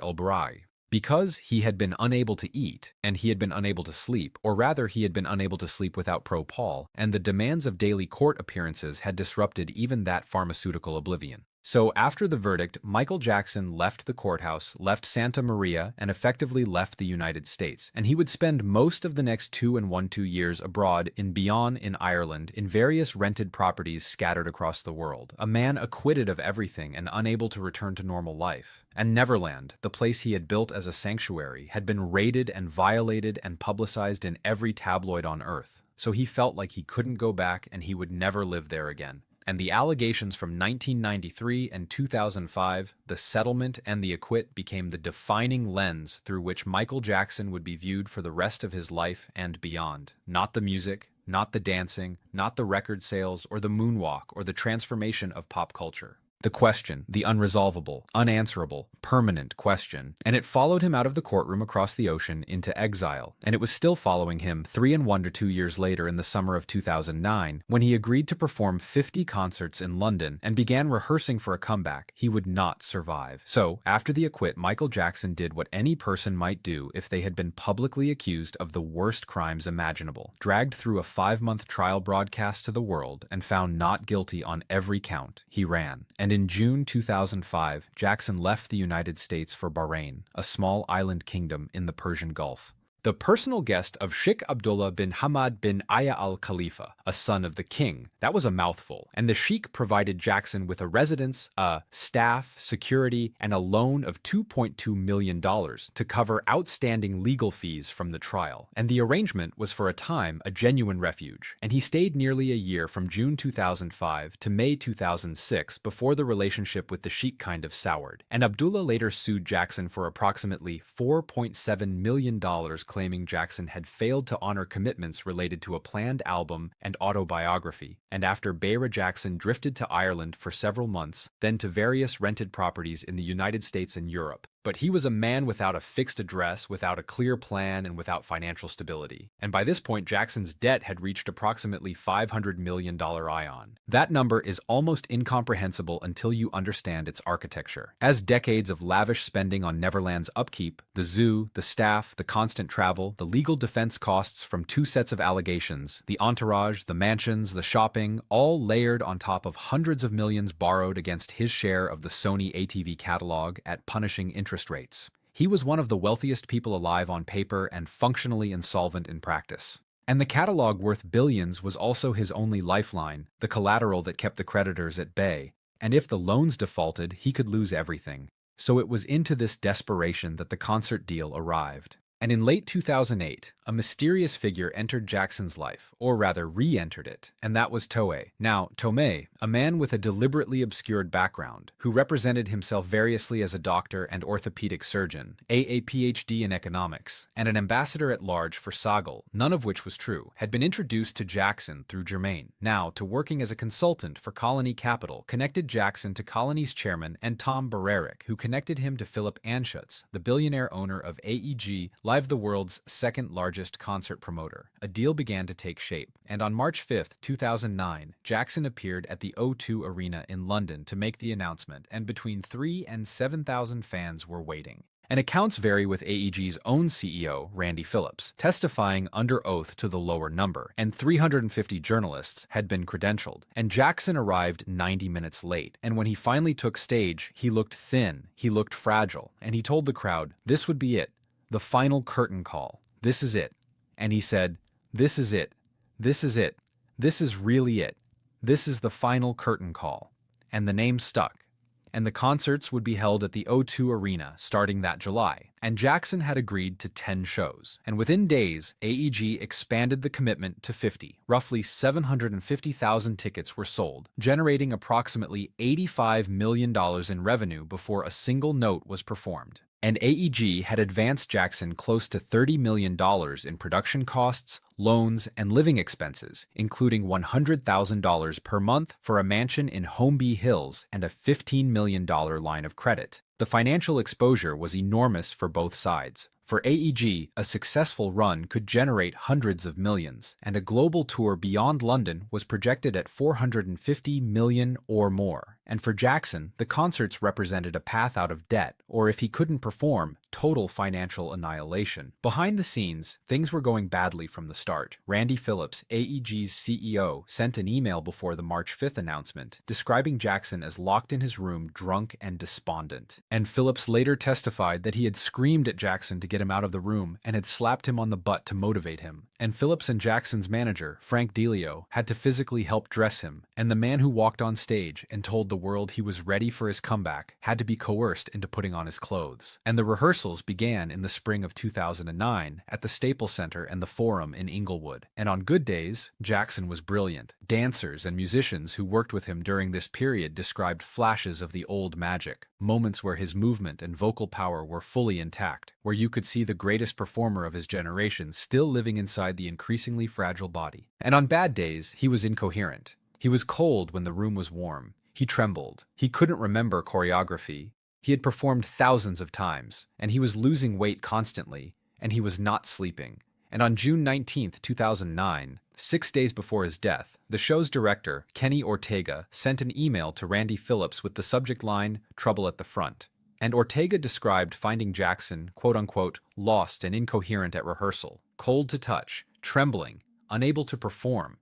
elbrai. Because he had been unable to eat, and he had been unable to sleep, or rather he had been unable to sleep without propofol, and the demands of daily court appearances had disrupted even that pharmaceutical oblivion. So after the verdict, Michael Jackson left the courthouse, left Santa Maria, and effectively left the United States. And he would spend most of the next 2 years abroad in Beyond in Ireland, in various rented properties scattered across the world. A man acquitted of everything and unable to return to normal life. And Neverland, the place he had built as a sanctuary, had been raided and violated and publicized in every tabloid on earth. So he felt like he couldn't go back and he would never live there again. And the allegations from 1993 and 2005, the settlement and the acquit became the defining lens through which Michael Jackson would be viewed for the rest of his life and beyond. Not the music, not the dancing, not the record sales, or the moonwalk, or the transformation of pop culture. The question, the unresolvable, unanswerable, permanent question, and it followed him out of the courtroom across the ocean into exile, and it was still following him 2 years later in the summer of 2009 when he agreed to perform 50 concerts in London and began rehearsing for a comeback he would not survive. So, after the acquit, Michael Jackson did what any person might do if they had been publicly accused of the worst crimes imaginable, dragged through a 5-month trial broadcast to the world, and found not guilty on every count. He ran. And in June 2005, Jackson left the United States for Bahrain, a small island kingdom in the Persian Gulf. The personal guest of Sheikh Abdullah bin Hamad bin Aya al Khalifa, a son of the king. That was a mouthful. And the sheikh provided Jackson with a residence, staff, security, and a loan of $2.2 million to cover outstanding legal fees from the trial. And the arrangement was for a time a genuine refuge. And he stayed nearly a year from June 2005 to May 2006 before the relationship with the sheikh kind of soured. And Abdullah later sued Jackson for approximately $4.7 million, claiming Jackson had failed to honor commitments related to a planned album and autobiography, and after Bayra Jackson drifted to Ireland for several months, then to various rented properties in the United States and Europe. But he was a man without a fixed address, without a clear plan, and without financial stability. And by this point, Jackson's debt had reached approximately $500 million ion. That number is almost incomprehensible until you understand its architecture. As decades of lavish spending on Neverland's upkeep, the zoo, the staff, the constant travel, the legal defense costs from 2 sets of allegations, the entourage, the mansions, the shopping, all layered on top of hundreds of millions borrowed against his share of the Sony ATV catalog at punishing interest rates. He was one of the wealthiest people alive on paper and functionally insolvent in practice. And the catalog worth billions was also his only lifeline, the collateral that kept the creditors at bay. And if the loans defaulted, he could lose everything. So it was into this desperation that the concert deal arrived. And in late 2008, a mysterious figure entered Jackson's life, or rather re-entered it, and that was Toei. Now, Tomei, a man with a deliberately obscured background, who represented himself variously as a doctor and orthopedic surgeon, a PhD in economics, and an ambassador at large for Sagal, none of which was true, had been introduced to Jackson through Germain. Now, to working as a consultant for Colony Capital, connected Jackson to Colony's chairman and Tom Barerick, who connected him to Philip Anschutz, the billionaire owner of AEG, Live, the world's second-largest concert promoter. A deal began to take shape, and on March 5, 2009, Jackson appeared at the O2 Arena in London to make the announcement, and between 3,000 and 7,000 fans were waiting. And accounts vary, with AEG's own CEO, Randy Phillips, testifying under oath to the lower number, and 350 journalists had been credentialed. And Jackson arrived 90 minutes late, and when he finally took stage, he looked thin, he looked fragile, and he told the crowd this would be it. The final curtain call. This is it. And he said, "This is it. This is it. This is really it. This is the final curtain call." And the name stuck. And the concerts would be held at the O2 Arena starting that July. And Jackson had agreed to 10 shows. And within days, AEG expanded the commitment to 50. Roughly 750,000 tickets were sold, generating approximately $85 million in revenue before a single note was performed. And AEG had advanced Jackson close to $30 million in production costs, loans, and living expenses, including $100,000 per month for a mansion in Holmby Hills and a $15 million line of credit. The financial exposure was enormous for both sides. For AEG, a successful run could generate hundreds of millions, and a global tour beyond London was projected at $450 million or more. And for Jackson, the concerts represented a path out of debt, or if he couldn't perform, total financial annihilation. Behind the scenes, things were going badly from the start. Randy Phillips, AEG's CEO, sent an email before the March 5th announcement, describing Jackson as locked in his room, drunk and despondent. And Phillips later testified that he had screamed at Jackson to get him out of the room and had slapped him on the butt to motivate him. And Phillips and Jackson's manager, Frank Delio, had to physically help dress him. And the man who walked on stage and told the world he was ready for his comeback had to be coerced into putting on his clothes. And the rehearsals began in the spring of 2009 at the Staples Center and the Forum in Inglewood. And on good days, Jackson was brilliant. Dancers and musicians who worked with him during this period described flashes of the old magic, moments where his movement and vocal power were fully intact, where you could see the greatest performer of his generation still living inside the increasingly fragile body. And on bad days, he was incoherent. He was cold when the room was warm. He trembled. He couldn't remember choreography. He had performed thousands of times, and he was losing weight constantly, and he was not sleeping. And on June 19, 2009, 6 days before his death, the show's director, Kenny Ortega, sent an email to Randy Phillips with the subject line, "Trouble at the Front." And Ortega described finding Jackson, quote-unquote, lost and incoherent at rehearsal, cold to touch, trembling, unable to perform.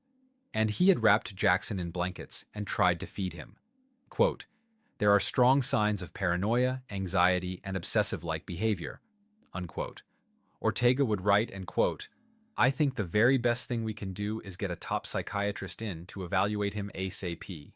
And he had wrapped Jackson in blankets and tried to feed him. Quote, "There are strong signs of paranoia, anxiety, and obsessive-like behavior," unquote. Ortega would write, and quote, "I think the very best thing we can do is get a top psychiatrist in to evaluate him ASAP."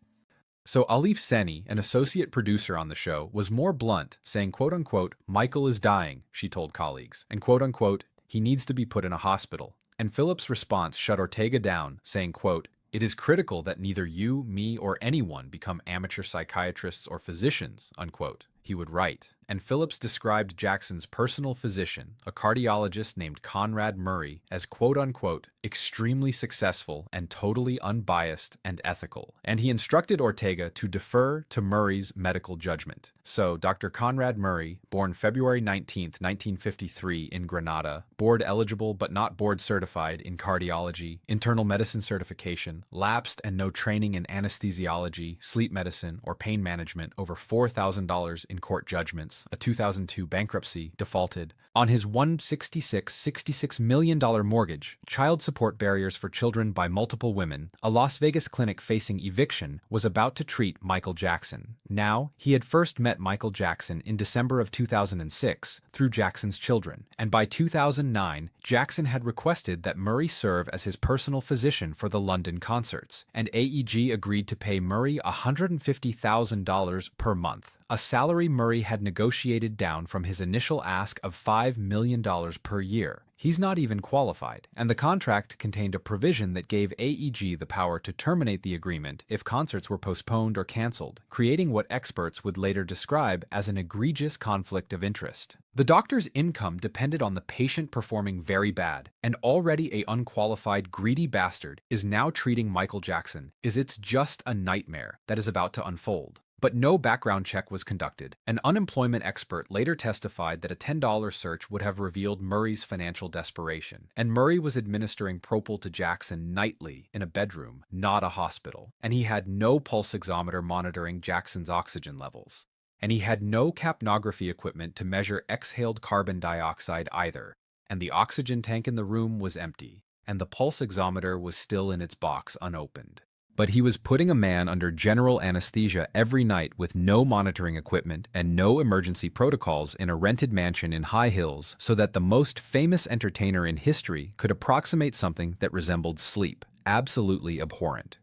So Alif Seni, an associate producer on the show, was more blunt, saying, quote-unquote, "Michael is dying," she told colleagues, and quote-unquote, "he needs to be put in a hospital." And Phillips' response shut Ortega down, saying, quote, "It is critical that neither you, me, or anyone become amateur psychiatrists or physicians," unquote, he would write. And Phillips described Jackson's personal physician, a cardiologist named Conrad Murray, as quote-unquote, "extremely successful and totally unbiased and ethical." And he instructed Ortega to defer to Murray's medical judgment. So Dr. Conrad Murray, born February 19, 1953 in Granada, board eligible but not board certified in cardiology, internal medicine certification, lapsed and no training in anesthesiology, sleep medicine, or pain management, over $4,000 in court judgments, a 2002 bankruptcy, defaulted on his $166 million mortgage, child support barriers for children by multiple women, a Las Vegas clinic facing eviction, was about to treat Michael Jackson. Now, he had first met Michael Jackson in December of 2006 through Jackson's children, and by 2009, Jackson had requested that Murray serve as his personal physician for the London concerts, and AEG agreed to pay Murray $150,000 per month, a salary Murray had negotiated down from his initial ask of $5 million per year. He's not even qualified, and the contract contained a provision that gave AEG the power to terminate the agreement if concerts were postponed or canceled, creating what experts would later describe as an egregious conflict of interest. The doctor's income depended on the patient performing very bad, and already a unqualified, greedy bastard is now treating Michael Jackson. It's just a nightmare that is about to unfold. But no background check was conducted. An unemployment expert later testified that a $10 search would have revealed Murray's financial desperation, and Murray was administering Propel to Jackson nightly in a bedroom, not a hospital, and he had no pulse oximeter monitoring Jackson's oxygen levels, and he had no capnography equipment to measure exhaled carbon dioxide either, and the oxygen tank in the room was empty, and the pulse oximeter was still in its box unopened. But he was putting a man under general anesthesia every night with no monitoring equipment and no emergency protocols in a rented mansion in High Hills so that the most famous entertainer in history could approximate something that resembled sleep. Absolutely abhorrent.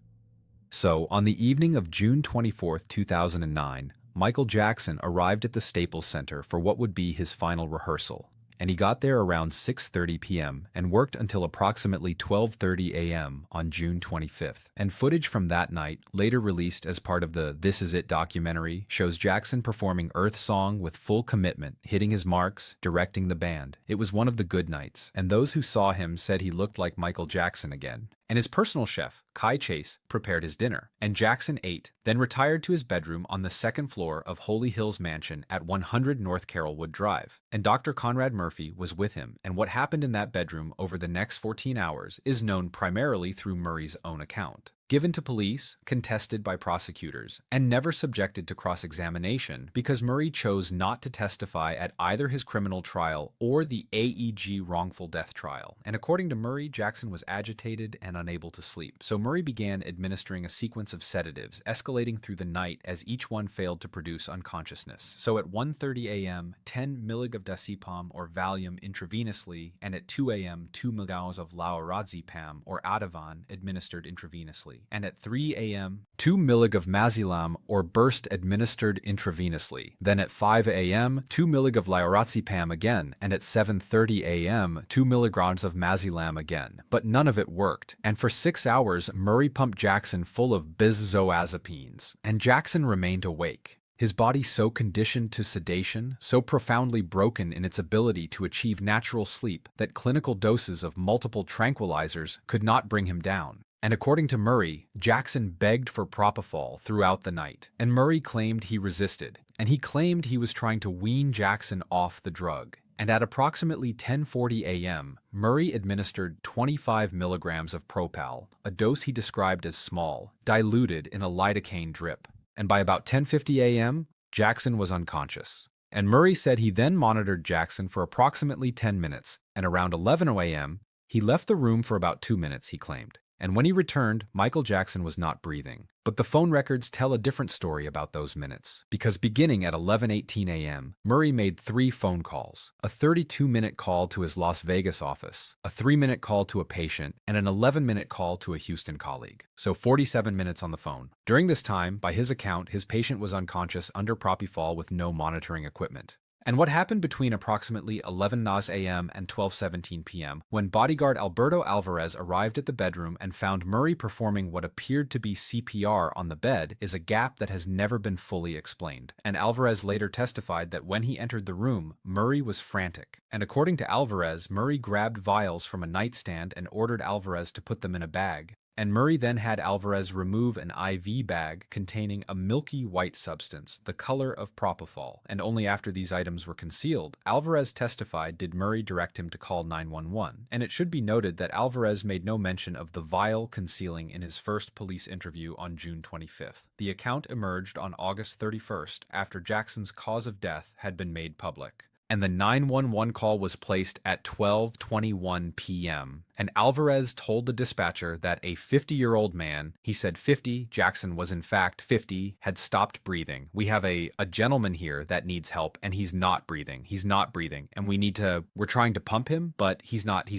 So, on the evening of June 24, 2009, Michael Jackson arrived at the Staples Center for what would be his final rehearsal. And he got there around 6:30 p.m. and worked until approximately 12:30 a.m. on June 25th. And footage from that night, later released as part of the This Is It documentary, shows Jackson performing Earth Song with full commitment, hitting his marks, directing the band. It was one of the good nights, and those who saw him said he looked like Michael Jackson again. And his personal chef, Kai Chase, prepared his dinner, and Jackson ate, then retired to his bedroom on the second floor of Holy Hills Mansion at 100 North Carrollwood Drive. And Dr. Conrad Murphy was with him, and what happened in that bedroom over the next 14 hours is known primarily through Murray's own account. Given to police, contested by prosecutors, and never subjected to cross-examination because Murray chose not to testify at either his criminal trial or the AEG wrongful death trial. And according to Murray, Jackson was agitated and unable to sleep. So Murray began administering a sequence of sedatives, escalating through the night as each one failed to produce unconsciousness. So at 1:30 a.m., 10 mg of diazepam or Valium intravenously, and at 2 a.m., 2 mg of lorazepam or Ativan administered intravenously. And at 3 a.m., 2 mg of Mazilam or burst administered intravenously. Then at 5 a.m., 2 mg of lorazepam again, and at 7:30 a.m., 2 mg of Mazilam again. But none of it worked, and for 6 hours, Murray pumped Jackson full of benzodiazepines, and Jackson remained awake. His body so conditioned to sedation, so profoundly broken in its ability to achieve natural sleep that clinical doses of multiple tranquilizers could not bring him down. And according to Murray, Jackson begged for propofol throughout the night, and Murray claimed he resisted, and he claimed he was trying to wean Jackson off the drug. And at approximately 10:40 a.m., Murray administered 25 milligrams of Propal, a dose he described as small, diluted in a lidocaine drip. And by about 10:50 a.m., Jackson was unconscious. And Murray said he then monitored Jackson for approximately 10 minutes, and around 11 a.m., he left the room for about 2 minutes, he claimed. And when he returned, Michael Jackson was not breathing. But the phone records tell a different story about those minutes. Because beginning at 11:18 a.m., Murray made 3 phone calls. A 32-minute call to his Las Vegas office, a 3-minute call to a patient, and an 11-minute call to a Houston colleague. So 47 minutes on the phone. During this time, by his account, his patient was unconscious under propofol with no monitoring equipment. And what happened between approximately 11 a.m. and 12:17 p.m. when bodyguard Alberto Alvarez arrived at the bedroom and found Murray performing what appeared to be CPR on the bed is a gap that has never been fully explained. And Alvarez later testified that when he entered the room, Murray was frantic. And according to Alvarez, Murray grabbed vials from a nightstand and ordered Alvarez to put them in a bag. And Murray then had Alvarez remove an IV bag containing a milky white substance, the color of propofol, and only after these items were concealed, Alvarez testified did Murray direct him to call 911. And it should be noted that Alvarez made no mention of the vial concealing in his first police interview on June 25th. The account emerged on August 31st after Jackson's cause of death had been made public. And the 911 call was placed at 12:21 p.m. And Alvarez told the dispatcher that a 50-year-old man, he said 50, Jackson was in fact 50, had stopped breathing. We have a gentleman here that needs help, and he's not breathing. He's not breathing, and we're trying to pump him, but he's not.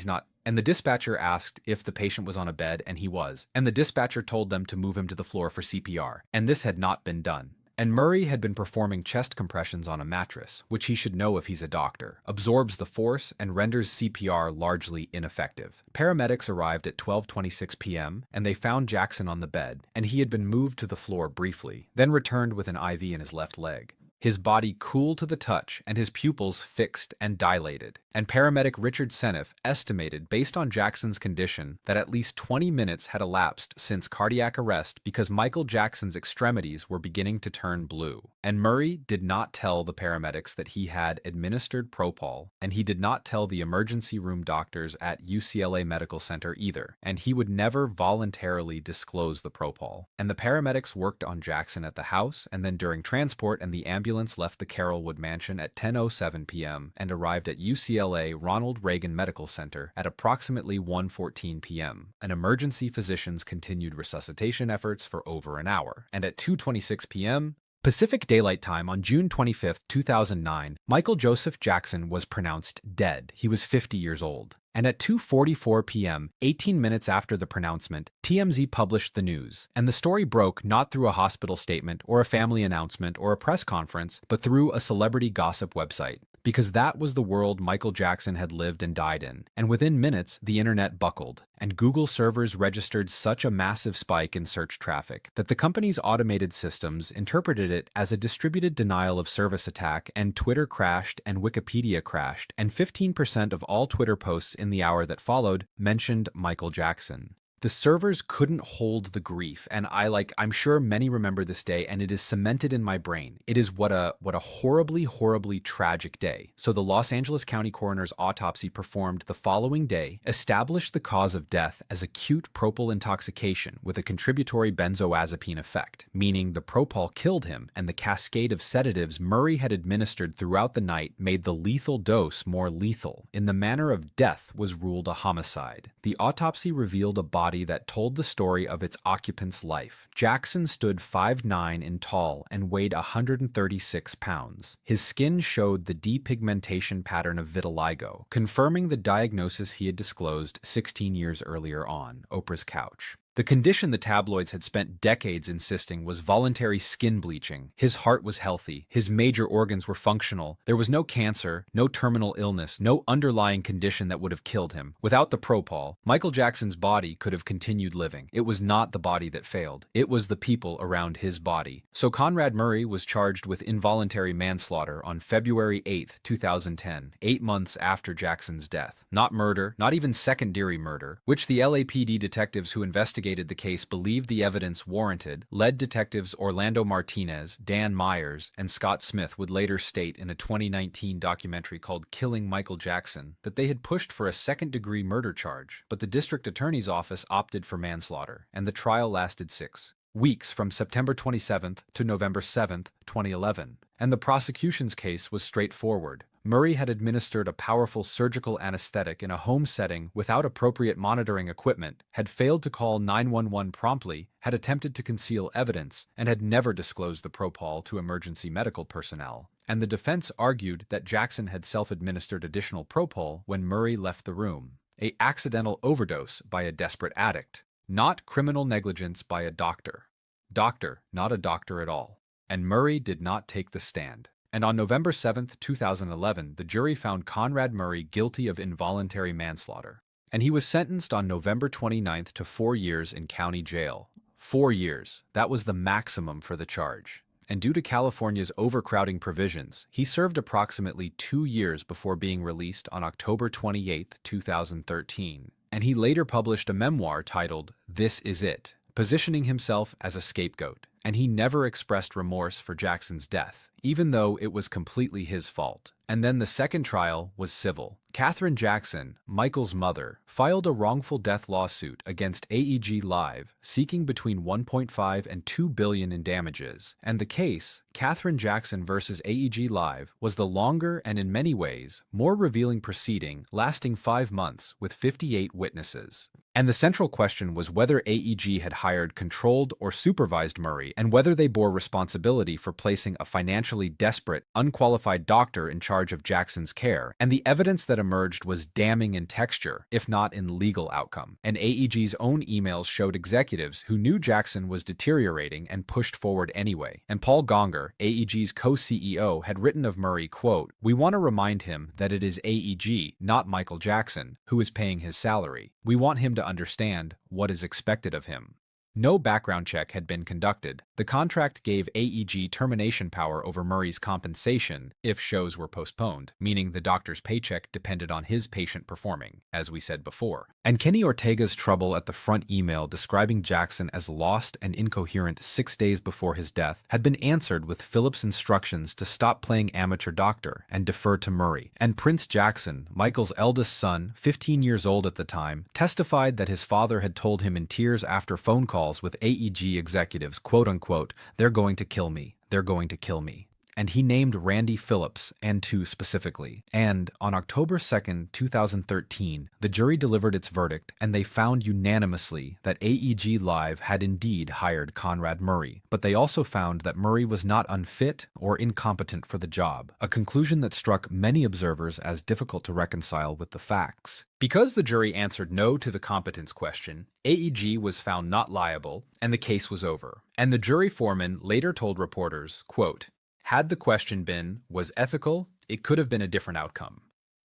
And the dispatcher asked if the patient was on a bed, and he was. And the dispatcher told them to move him to the floor for CPR, and this had not been done. And Murray had been performing chest compressions on a mattress, which he should know if he's a doctor, absorbs the force, and renders CPR largely ineffective. Paramedics arrived at 12:26 p.m., and they found Jackson on the bed, and he had been moved to the floor briefly, then returned with an IV in his left leg. His body cool to the touch and his pupils fixed and dilated. And paramedic Richard Seneff estimated, based on Jackson's condition, that at least 20 minutes had elapsed since cardiac arrest because Michael Jackson's extremities were beginning to turn blue. And Murray did not tell the paramedics that he had administered Propofol, and he did not tell the emergency room doctors at UCLA Medical Center either, and he would never voluntarily disclose the Propofol. And the paramedics worked on Jackson at the house, and then during transport, and the ambulance left the Carrollwood mansion at 10:07 p.m. and arrived at UCLA Ronald Reagan Medical Center at approximately 1:14 p.m. And emergency physicians continued resuscitation efforts for over an hour. And at 2:26 p.m., Pacific Daylight Time on June 25, 2009, Michael Joseph Jackson was pronounced dead. He was 50 years old. And at 2:44 p.m., 18 minutes after the pronouncement, TMZ published the news. And the story broke not through a hospital statement or a family announcement or a press conference, but through a celebrity gossip website. Because that was the world Michael Jackson had lived and died in. And within minutes, the internet buckled, and Google servers registered such a massive spike in search traffic that the company's automated systems interpreted it as a distributed denial of service attack, and Twitter crashed and Wikipedia crashed, and 15% of all Twitter posts in the hour that followed mentioned Michael Jackson. The servers couldn't hold the grief, and I'm sure many remember this day, and it is cemented in my brain. It is what a horribly, horribly tragic day. So the Los Angeles County Coroner's autopsy performed the following day established the cause of death as acute propofol intoxication with a contributory benzoazepine effect, meaning the propofol killed him, and the cascade of sedatives Murray had administered throughout the night made the lethal dose more lethal. In the manner of death was ruled a homicide. The autopsy revealed a body that told the story of its occupant's life. Jackson stood 5'9" in tall and weighed 136 pounds. His skin showed the depigmentation pattern of vitiligo, confirming the diagnosis he had disclosed 16 years earlier on Oprah's couch. The condition the tabloids had spent decades insisting was voluntary skin bleaching. His heart was healthy. His major organs were functional. There was no cancer, no terminal illness, no underlying condition that would have killed him. Without the propofol, Michael Jackson's body could have continued living. It was not the body that failed. It was the people around his body. So Conrad Murray was charged with involuntary manslaughter on February 8, 2010, 8 months after Jackson's death. Not murder, not even second-degree murder, which the LAPD detectives who investigated investigated the case believed the evidence warranted, led detectives Orlando Martinez, Dan Myers, and Scott Smith would later state in a 2019 documentary called Killing Michael Jackson that they had pushed for a second-degree murder charge, but the district attorney's office opted for manslaughter, and the trial lasted 6 weeks from September 27th to November 7th, 2011. And the prosecution's case was straightforward. Murray had administered a powerful surgical anesthetic in a home setting without appropriate monitoring equipment, had failed to call 911 promptly, had attempted to conceal evidence, and had never disclosed the propofol to emergency medical personnel. And the defense argued that Jackson had self-administered additional propofol when Murray left the room. An accidental overdose by a desperate addict, not criminal negligence by a doctor. Doctor, not a doctor at all. And Murray did not take the stand. And on November 7, 2011, the jury found Conrad Murray guilty of involuntary manslaughter. And he was sentenced on November 29th to 4 years in county jail. 4 years. That was the maximum for the charge. And due to California's overcrowding provisions, he served approximately 2 years before being released on October 28, 2013. And he later published a memoir titled, This Is It, positioning himself as a scapegoat. And he never expressed remorse for Jackson's death, even though it was completely his fault. And then the second trial was civil. Katherine Jackson, Michael's mother, filed a wrongful death lawsuit against AEG Live, seeking between $1.5 and $2 billion in damages. And the case, Katherine Jackson versus AEG Live, was the longer and in many ways more revealing proceeding, lasting 5 months with 58 witnesses. And the central question was whether AEG had hired, controlled, or supervised Murray, and whether they bore responsibility for placing a financially desperate, unqualified doctor in charge of Jackson's care. And the evidence that emerged was damning in texture, if not in legal outcome. And AEG's own emails showed executives who knew Jackson was deteriorating and pushed forward anyway. And Paul Gonger, AEG's co-CEO, had written of Murray, quote, "We want to remind him that it is AEG, not Michael Jackson, who is paying his salary. We want him to understand what is expected of him." No background check had been conducted. The contract gave AEG termination power over Murray's compensation if shows were postponed, meaning the doctor's paycheck depended on his patient performing, as we said before. And Kenny Ortega's trouble at the front email describing Jackson as lost and incoherent 6 days before his death had been answered with Phillips' instructions to stop playing amateur doctor and defer to Murray. And Prince Jackson, Michael's eldest son, 15 years old at the time, testified that his father had told him in tears after phone calls with AEG executives, quote-unquote, "They're going to kill me. They're going to kill me." And he named Randy Phillips and two specifically. And on October 2nd, 2013, the jury delivered its verdict, and they found unanimously that AEG Live had indeed hired Conrad Murray. But they also found that Murray was not unfit or incompetent for the job, a conclusion that struck many observers as difficult to reconcile with the facts. Because the jury answered no to the competence question, AEG was found not liable, and the case was over. And the jury foreman later told reporters, quote, "Had the question been, was ethical, it could have been a different outcome."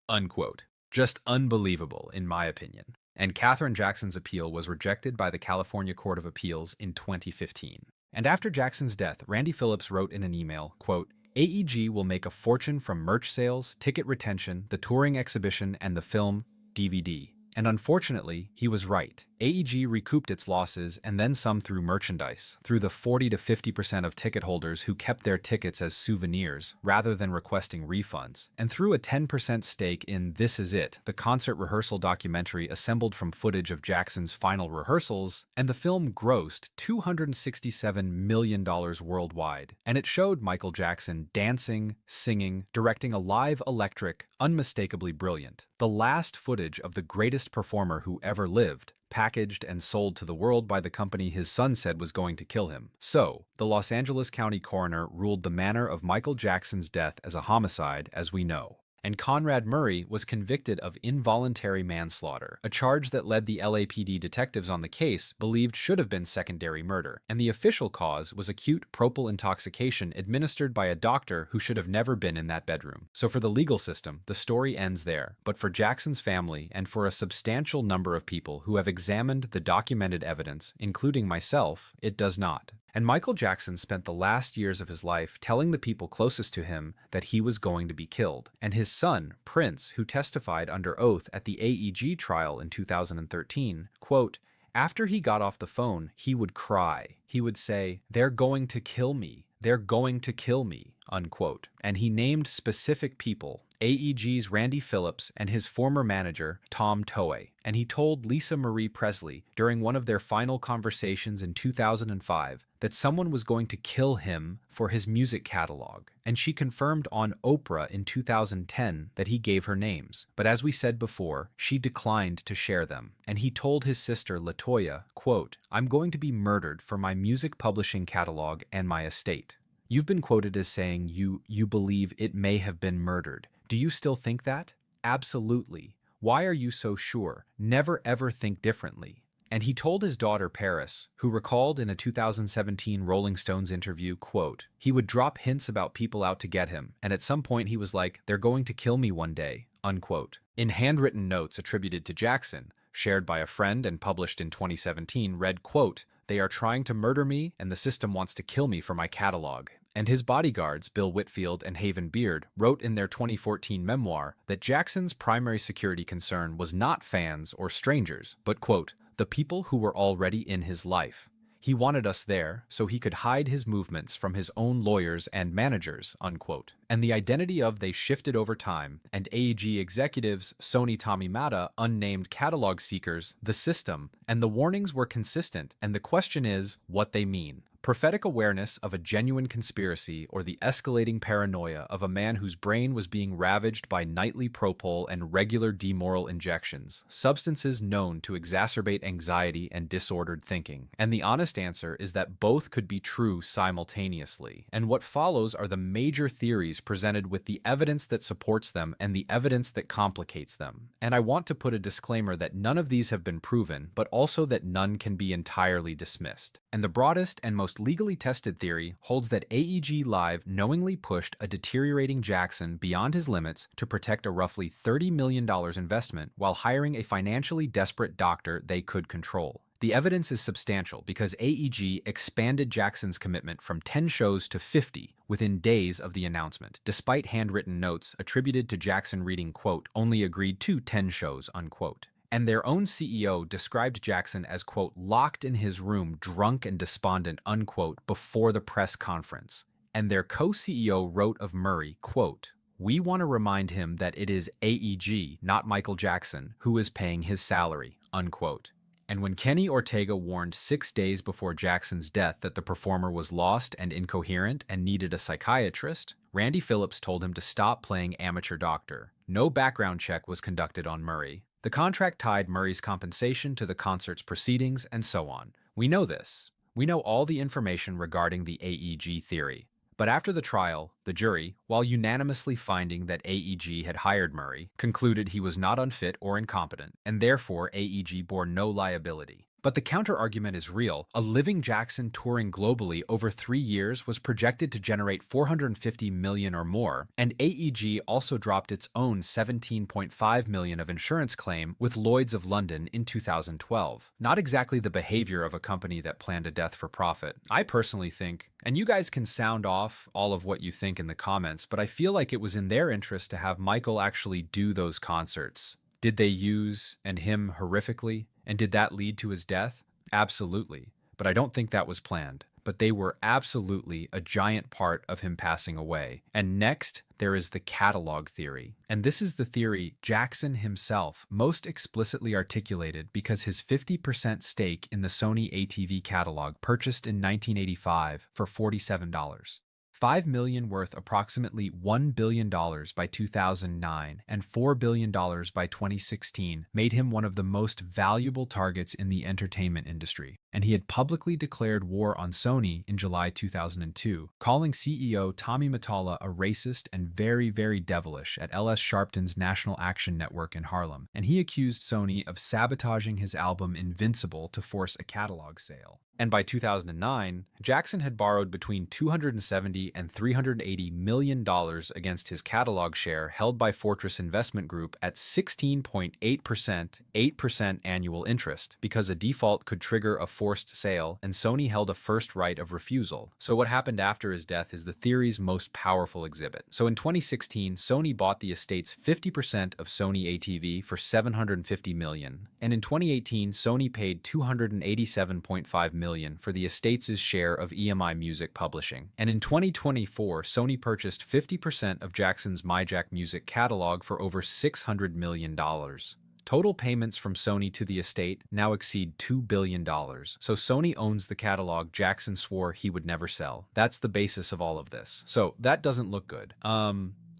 Unquote. Just unbelievable, in my opinion. And Katherine Jackson's appeal was rejected by the California Court of Appeals in 2015. And after Jackson's death, Randy Phillips wrote in an email, quote, "AEG will make a fortune from merch sales, ticket retention, the touring exhibition, and the film, DVD." And unfortunately, he was right. AEG recouped its losses and then some through merchandise, through the 40 to 50% of ticket holders who kept their tickets as souvenirs rather than requesting refunds, and through a 10% stake in This Is It, the concert rehearsal documentary assembled from footage of Jackson's final rehearsals, and the film grossed $267 million worldwide. And it showed Michael Jackson dancing, singing, directing a live electric, unmistakably brilliant, the last footage of the greatest performer who ever lived, packaged and sold to the world by the company his son said was going to kill him. So, the Los Angeles County coroner ruled the manner of Michael Jackson's death as a homicide, as we know. And Conrad Murray was convicted of involuntary manslaughter, a charge that led the LAPD detectives on the case believed should have been secondary murder. And the official cause was acute propofol intoxication administered by a doctor who should have never been in that bedroom. So for the legal system, the story ends there. But for Jackson's family and for a substantial number of people who have examined the documented evidence, including myself, it does not. And Michael Jackson spent the last years of his life telling the people closest to him that he was going to be killed. And his son, Prince, who testified under oath at the AEG trial in 2013, quote, After he got off the phone, he would cry. He would say, "They're going to kill me. They're going to kill me," unquote. And he named specific people, AEG's Randy Phillips and his former manager, Tom Toei. And he told Lisa Marie Presley during one of their final conversations in 2005 that someone was going to kill him for his music catalog. And she confirmed on Oprah in 2010 that he gave her names. But as we said before, she declined to share them. And he told his sister LaToya, quote, "I'm going to be murdered for my music publishing catalog and my estate." You've been quoted as saying you believe it may have been murdered. Do you still think that? Absolutely. Why are you so sure? Never ever think differently. And he told his daughter Paris, who recalled in a 2017 Rolling Stones interview, quote, "He would drop hints about people out to get him, and at some point he was like, 'They're going to kill me one day,' unquote." In handwritten notes attributed to Jackson, shared by a friend and published in 2017, read, quote, "They are trying to murder me, and the system wants to kill me for my catalog." And his bodyguards, Bill Whitfield and Haven Beard, wrote in their 2014 memoir that Jackson's primary security concern was not fans or strangers, but, quote, "the people who were already in his life. He wanted us there so he could hide his movements from his own lawyers and managers," unquote. And the identity of they shifted over time, and AEG executives, Sony Tamimata, unnamed catalog seekers, the system, and the warnings were consistent, and the question is what they mean. Prophetic awareness of a genuine conspiracy or the escalating paranoia of a man whose brain was being ravaged by nightly propol and regular demoral injections, substances known to exacerbate anxiety and disordered thinking. And the honest answer is that both could be true simultaneously. And what follows are the major theories presented with the evidence that supports them and the evidence that complicates them. And I want to put a disclaimer that none of these have been proven, but also that none can be entirely dismissed. And the broadest and most legally tested theory holds that AEG Live knowingly pushed a deteriorating Jackson beyond his limits to protect a roughly $30 million investment while hiring a financially desperate doctor they could control. The evidence is substantial because AEG expanded Jackson's commitment from 10 shows to 50 within days of the announcement, despite handwritten notes attributed to Jackson reading, quote, "only agreed to 10 shows," unquote. And their own CEO described Jackson as, quote, "locked in his room, drunk and despondent," unquote, before the press conference. And their co-CEO wrote of Murray, quote, "We want to remind him that it is AEG, not Michael Jackson, who is paying his salary," unquote. And when Kenny Ortega warned 6 days before Jackson's death that the performer was lost and incoherent and needed a psychiatrist, Randy Phillips told him to stop playing amateur doctor. No background check was conducted on Murray. The contract tied Murray's compensation to the concert's proceedings and so on. We know this. We know all the information regarding the AEG theory. But after the trial, the jury, while unanimously finding that AEG had hired Murray, concluded he was not unfit or incompetent, and therefore AEG bore no liability. But the counter-argument is real. A living Jackson touring globally over 3 years was projected to generate $450 million or more, and AEG also dropped its own $17.5 million of insurance claim with Lloyd's of London in 2012. Not exactly the behavior of a company that planned a death for profit. I personally think, and you guys can sound off all of what you think in the comments, but I feel like it was in their interest to have Michael actually do those concerts. Did they use and him horrifically? And did that lead to his death? Absolutely. But I don't think that was planned. But they were absolutely a giant part of him passing away. And next, there is the catalog theory. And this is the theory Jackson himself most explicitly articulated because his 50% stake in the Sony ATV catalog purchased in 1985 for $47. $5 million worth approximately $1 billion by 2009 and $4 billion by 2016 made him one of the most valuable targets in the entertainment industry. And he had publicly declared war on Sony in July 2002, calling CEO Tommy Mottola a racist and very, very devilish at LS Sharpton's National Action Network in Harlem. And he accused Sony of sabotaging his album Invincible to force a catalog sale. And by 2009, Jackson had borrowed between $270 and $380 million against his catalog share held by Fortress Investment Group at 16.8%, 8% annual interest, because a default could trigger a forced sale and Sony held a first right of refusal. So what happened after his death is the theory's most powerful exhibit. So in 2016, Sony bought the estate's 50% of Sony ATV for $750 million, and in 2018, Sony paid $287.5 million for the estate's share of EMI Music Publishing. And in 2024, Sony purchased 50% of Jackson's MyJack Music catalog for over $600 million. Total payments from Sony to the estate now exceed $2 billion. So Sony owns the catalog Jackson swore he would never sell. That's the basis of all of this. So that doesn't look good.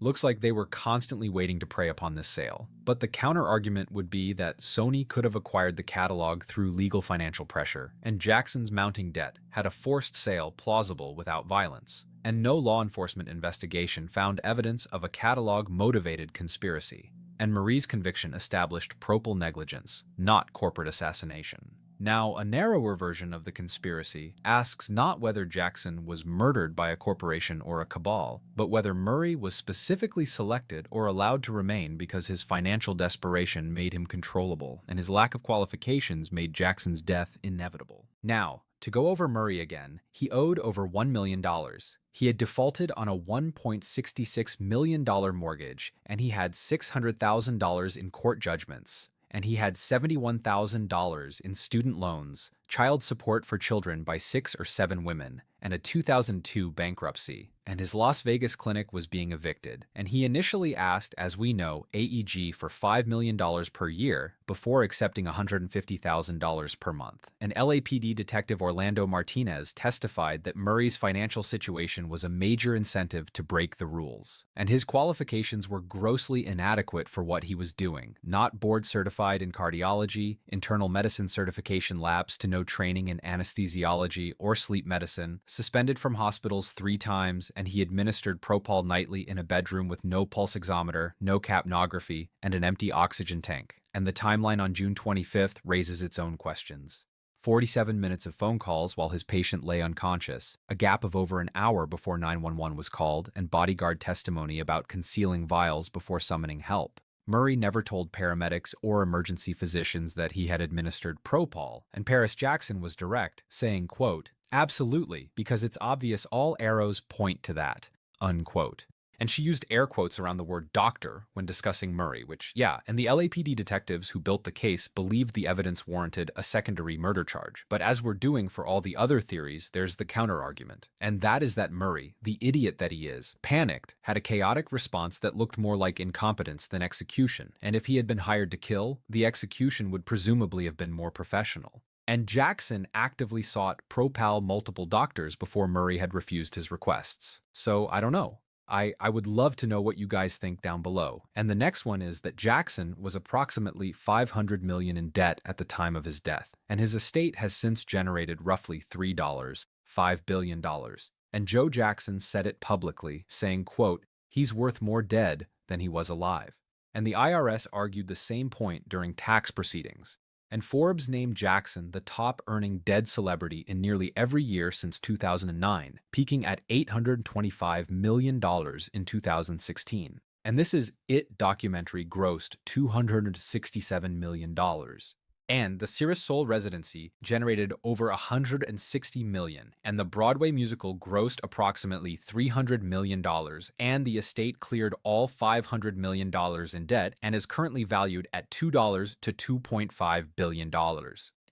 Looks like they were constantly waiting to prey upon this sale. But the counter-argument would be that Sony could have acquired the catalog through legal financial pressure, and Jackson's mounting debt had a forced sale plausible without violence. And no law enforcement investigation found evidence of a catalog-motivated conspiracy. And Marie's conviction established propal negligence, not corporate assassination. Now, a narrower version of the conspiracy asks not whether Jackson was murdered by a corporation or a cabal, but whether Murray was specifically selected or allowed to remain because his financial desperation made him controllable, and his lack of qualifications made Jackson's death inevitable. Now, to go over Murray again, he owed over $1 million. He had defaulted on a $1.66 million mortgage, and he had $600,000 in court judgments. And he had $71,000 in student loans, child support for children by 6 or 7 women, and a 2002 bankruptcy. And his Las Vegas clinic was being evicted. And he initially asked, as we know, AEG for $5 million per year before accepting $150,000 per month. And LAPD detective Orlando Martinez testified that Murray's financial situation was a major incentive to break the rules. And his qualifications were grossly inadequate for what he was doing. Not board certified in cardiology, internal medicine certification lapsed to no training in anesthesiology or sleep medicine, suspended from hospitals 3 times, and he administered Propal nightly in a bedroom with no pulse oximeter, no capnography, and an empty oxygen tank. And the timeline on June 25th raises its own questions. 47 minutes of phone calls while his patient lay unconscious, a gap of over an hour before 911 was called, and bodyguard testimony about concealing vials before summoning help. Murray never told paramedics or emergency physicians that he had administered Propal, and Paris Jackson was direct, saying, quote, "Absolutely, because it's obvious all arrows point to that," unquote. And she used air quotes around the word doctor when discussing Murray, which, yeah, and the LAPD detectives who built the case believed the evidence warranted a secondary murder charge. But as we're doing for all the other theories, there's the counter-argument. And that is that Murray, the idiot that he is, panicked, had a chaotic response that looked more like incompetence than execution. And if he had been hired to kill, the execution would presumably have been more professional. And Jackson actively sought Propal multiple doctors before Murray had refused his requests. So I don't know. I would love to know what you guys think down below. And the next one is that Jackson was approximately $500 million in debt at the time of his death, and his estate has since generated roughly $5 billion. And Joe Jackson said it publicly, saying, quote, "He's worth more dead than he was alive." And the IRS argued the same point during tax proceedings. And Forbes named Jackson the top-earning dead celebrity in nearly every year since 2009, peaking at $825 million in 2016. And this is It documentary grossed $267 million. And the Cirrus Soul residency generated over $160 million, and the Broadway musical grossed approximately $300 million, and the estate cleared all $500 million in debt and is currently valued at $2 to $2.5 billion.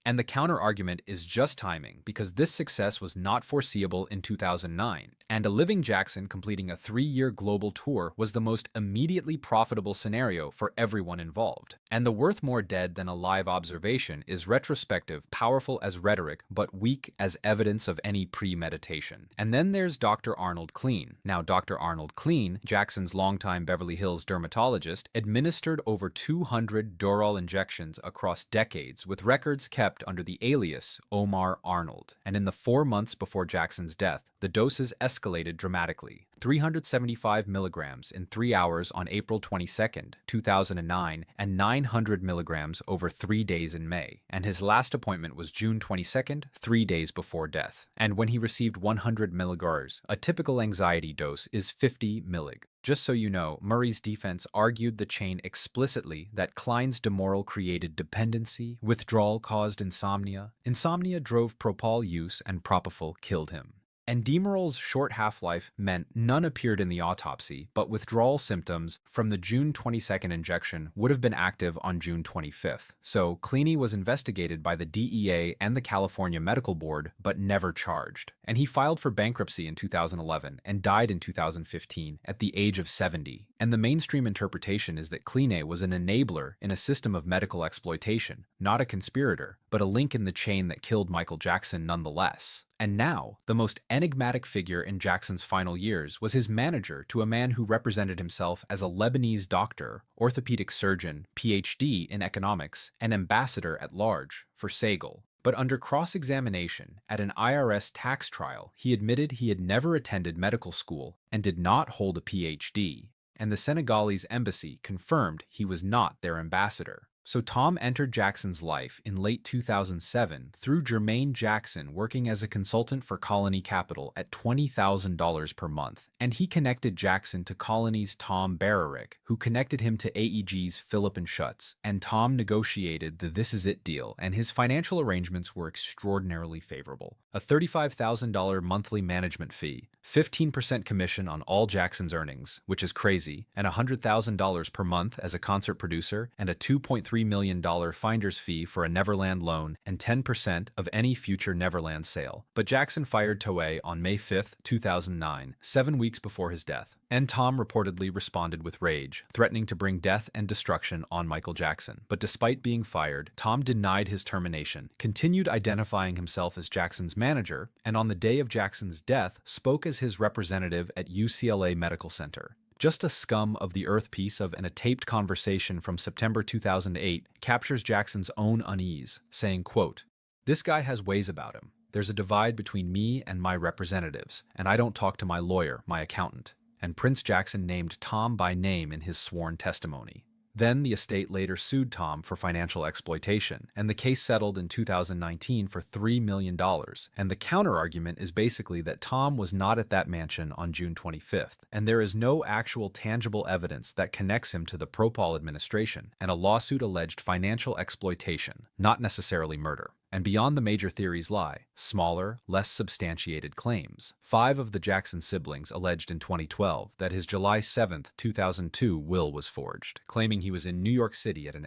And the counter-argument is just timing, because this success was not foreseeable in 2009, and a living Jackson completing a 3-year global tour was the most immediately profitable scenario for everyone involved. And the worth more dead than alive observation is retrospective, powerful as rhetoric, but weak as evidence of any premeditation. And then there's Dr. Arnold Clean. Now, Dr. Arnold Clean, Jackson's longtime Beverly Hills dermatologist, administered over 200 Doral injections across decades, with records kept kept under the alias Omar Arnold, and in the 4 months before Jackson's death, the doses escalated dramatically. 375 milligrams in 3 hours on April 22, 2009, and 900 milligrams over 3 days in May. And his last appointment was June 22nd, 3 days before death. And when he received 100 milligars, a typical anxiety dose is 50 millig. Just so you know, Murray's defense argued the chain explicitly that Klein's Demoral created dependency, withdrawal caused insomnia, insomnia drove propofol use, and propofol killed him. And Demerol's short half-life meant none appeared in the autopsy, but withdrawal symptoms from the June 22nd injection would have been active on June 25th. So, Cleany was investigated by the DEA and the California Medical Board, but never charged. And he filed for bankruptcy in 2011 and died in 2015 at the age of 70. And the mainstream interpretation is that Cleany was an enabler in a system of medical exploitation, not a conspirator, but a link in the chain that killed Michael Jackson nonetheless. And now, the most enigmatic figure in Jackson's final years was his manager to a man who represented himself as a Lebanese doctor, orthopedic surgeon, PhD in economics, and ambassador at large for Segal. But under cross-examination at an IRS tax trial, he admitted he had never attended medical school and did not hold a PhD. And the Senegalese embassy confirmed he was not their ambassador. So Tom entered Jackson's life in late 2007 through Jermaine Jackson working as a consultant for Colony Capital at $20,000 per month, and he connected Jackson to Colony's Tom Bararick, who connected him to AEG's Philip and Schutz, and Tom negotiated the This Is It deal, and his financial arrangements were extraordinarily favorable. A $35,000 monthly management fee, 15% commission on all Jackson's earnings, which is crazy, and $100,000 per month as a concert producer, and a $2.3 million finder's fee for a Neverland loan, and 10% of any future Neverland sale. But Jackson fired Toei on May 5, 2009, 7 weeks before his death. And Tom reportedly responded with rage, threatening to bring death and destruction on Michael Jackson. But despite being fired, Tom denied his termination, continued identifying himself as Jackson's manager, and on the day of Jackson's death, spoke as his representative at UCLA Medical Center. Just a scum of the earth piece of a taped conversation from September 2008 captures Jackson's own unease, saying, quote, "This guy has ways about him. There's a divide between me and my representatives, and I don't talk to my lawyer, my accountant." And Prince Jackson named Tom by name in his sworn testimony. Then the estate later sued Tom for financial exploitation, and the case settled in 2019 for $3 million. And the counterargument is basically that Tom was not at that mansion on June 25th, and there is no actual tangible evidence that connects him to the Propol administration, and a lawsuit alleged financial exploitation, not necessarily murder. And beyond the major theories lie smaller, less substantiated claims. 5 of the Jackson siblings alleged in 2012 that his July 7, 2002 will was forged, claiming he was in New York City at an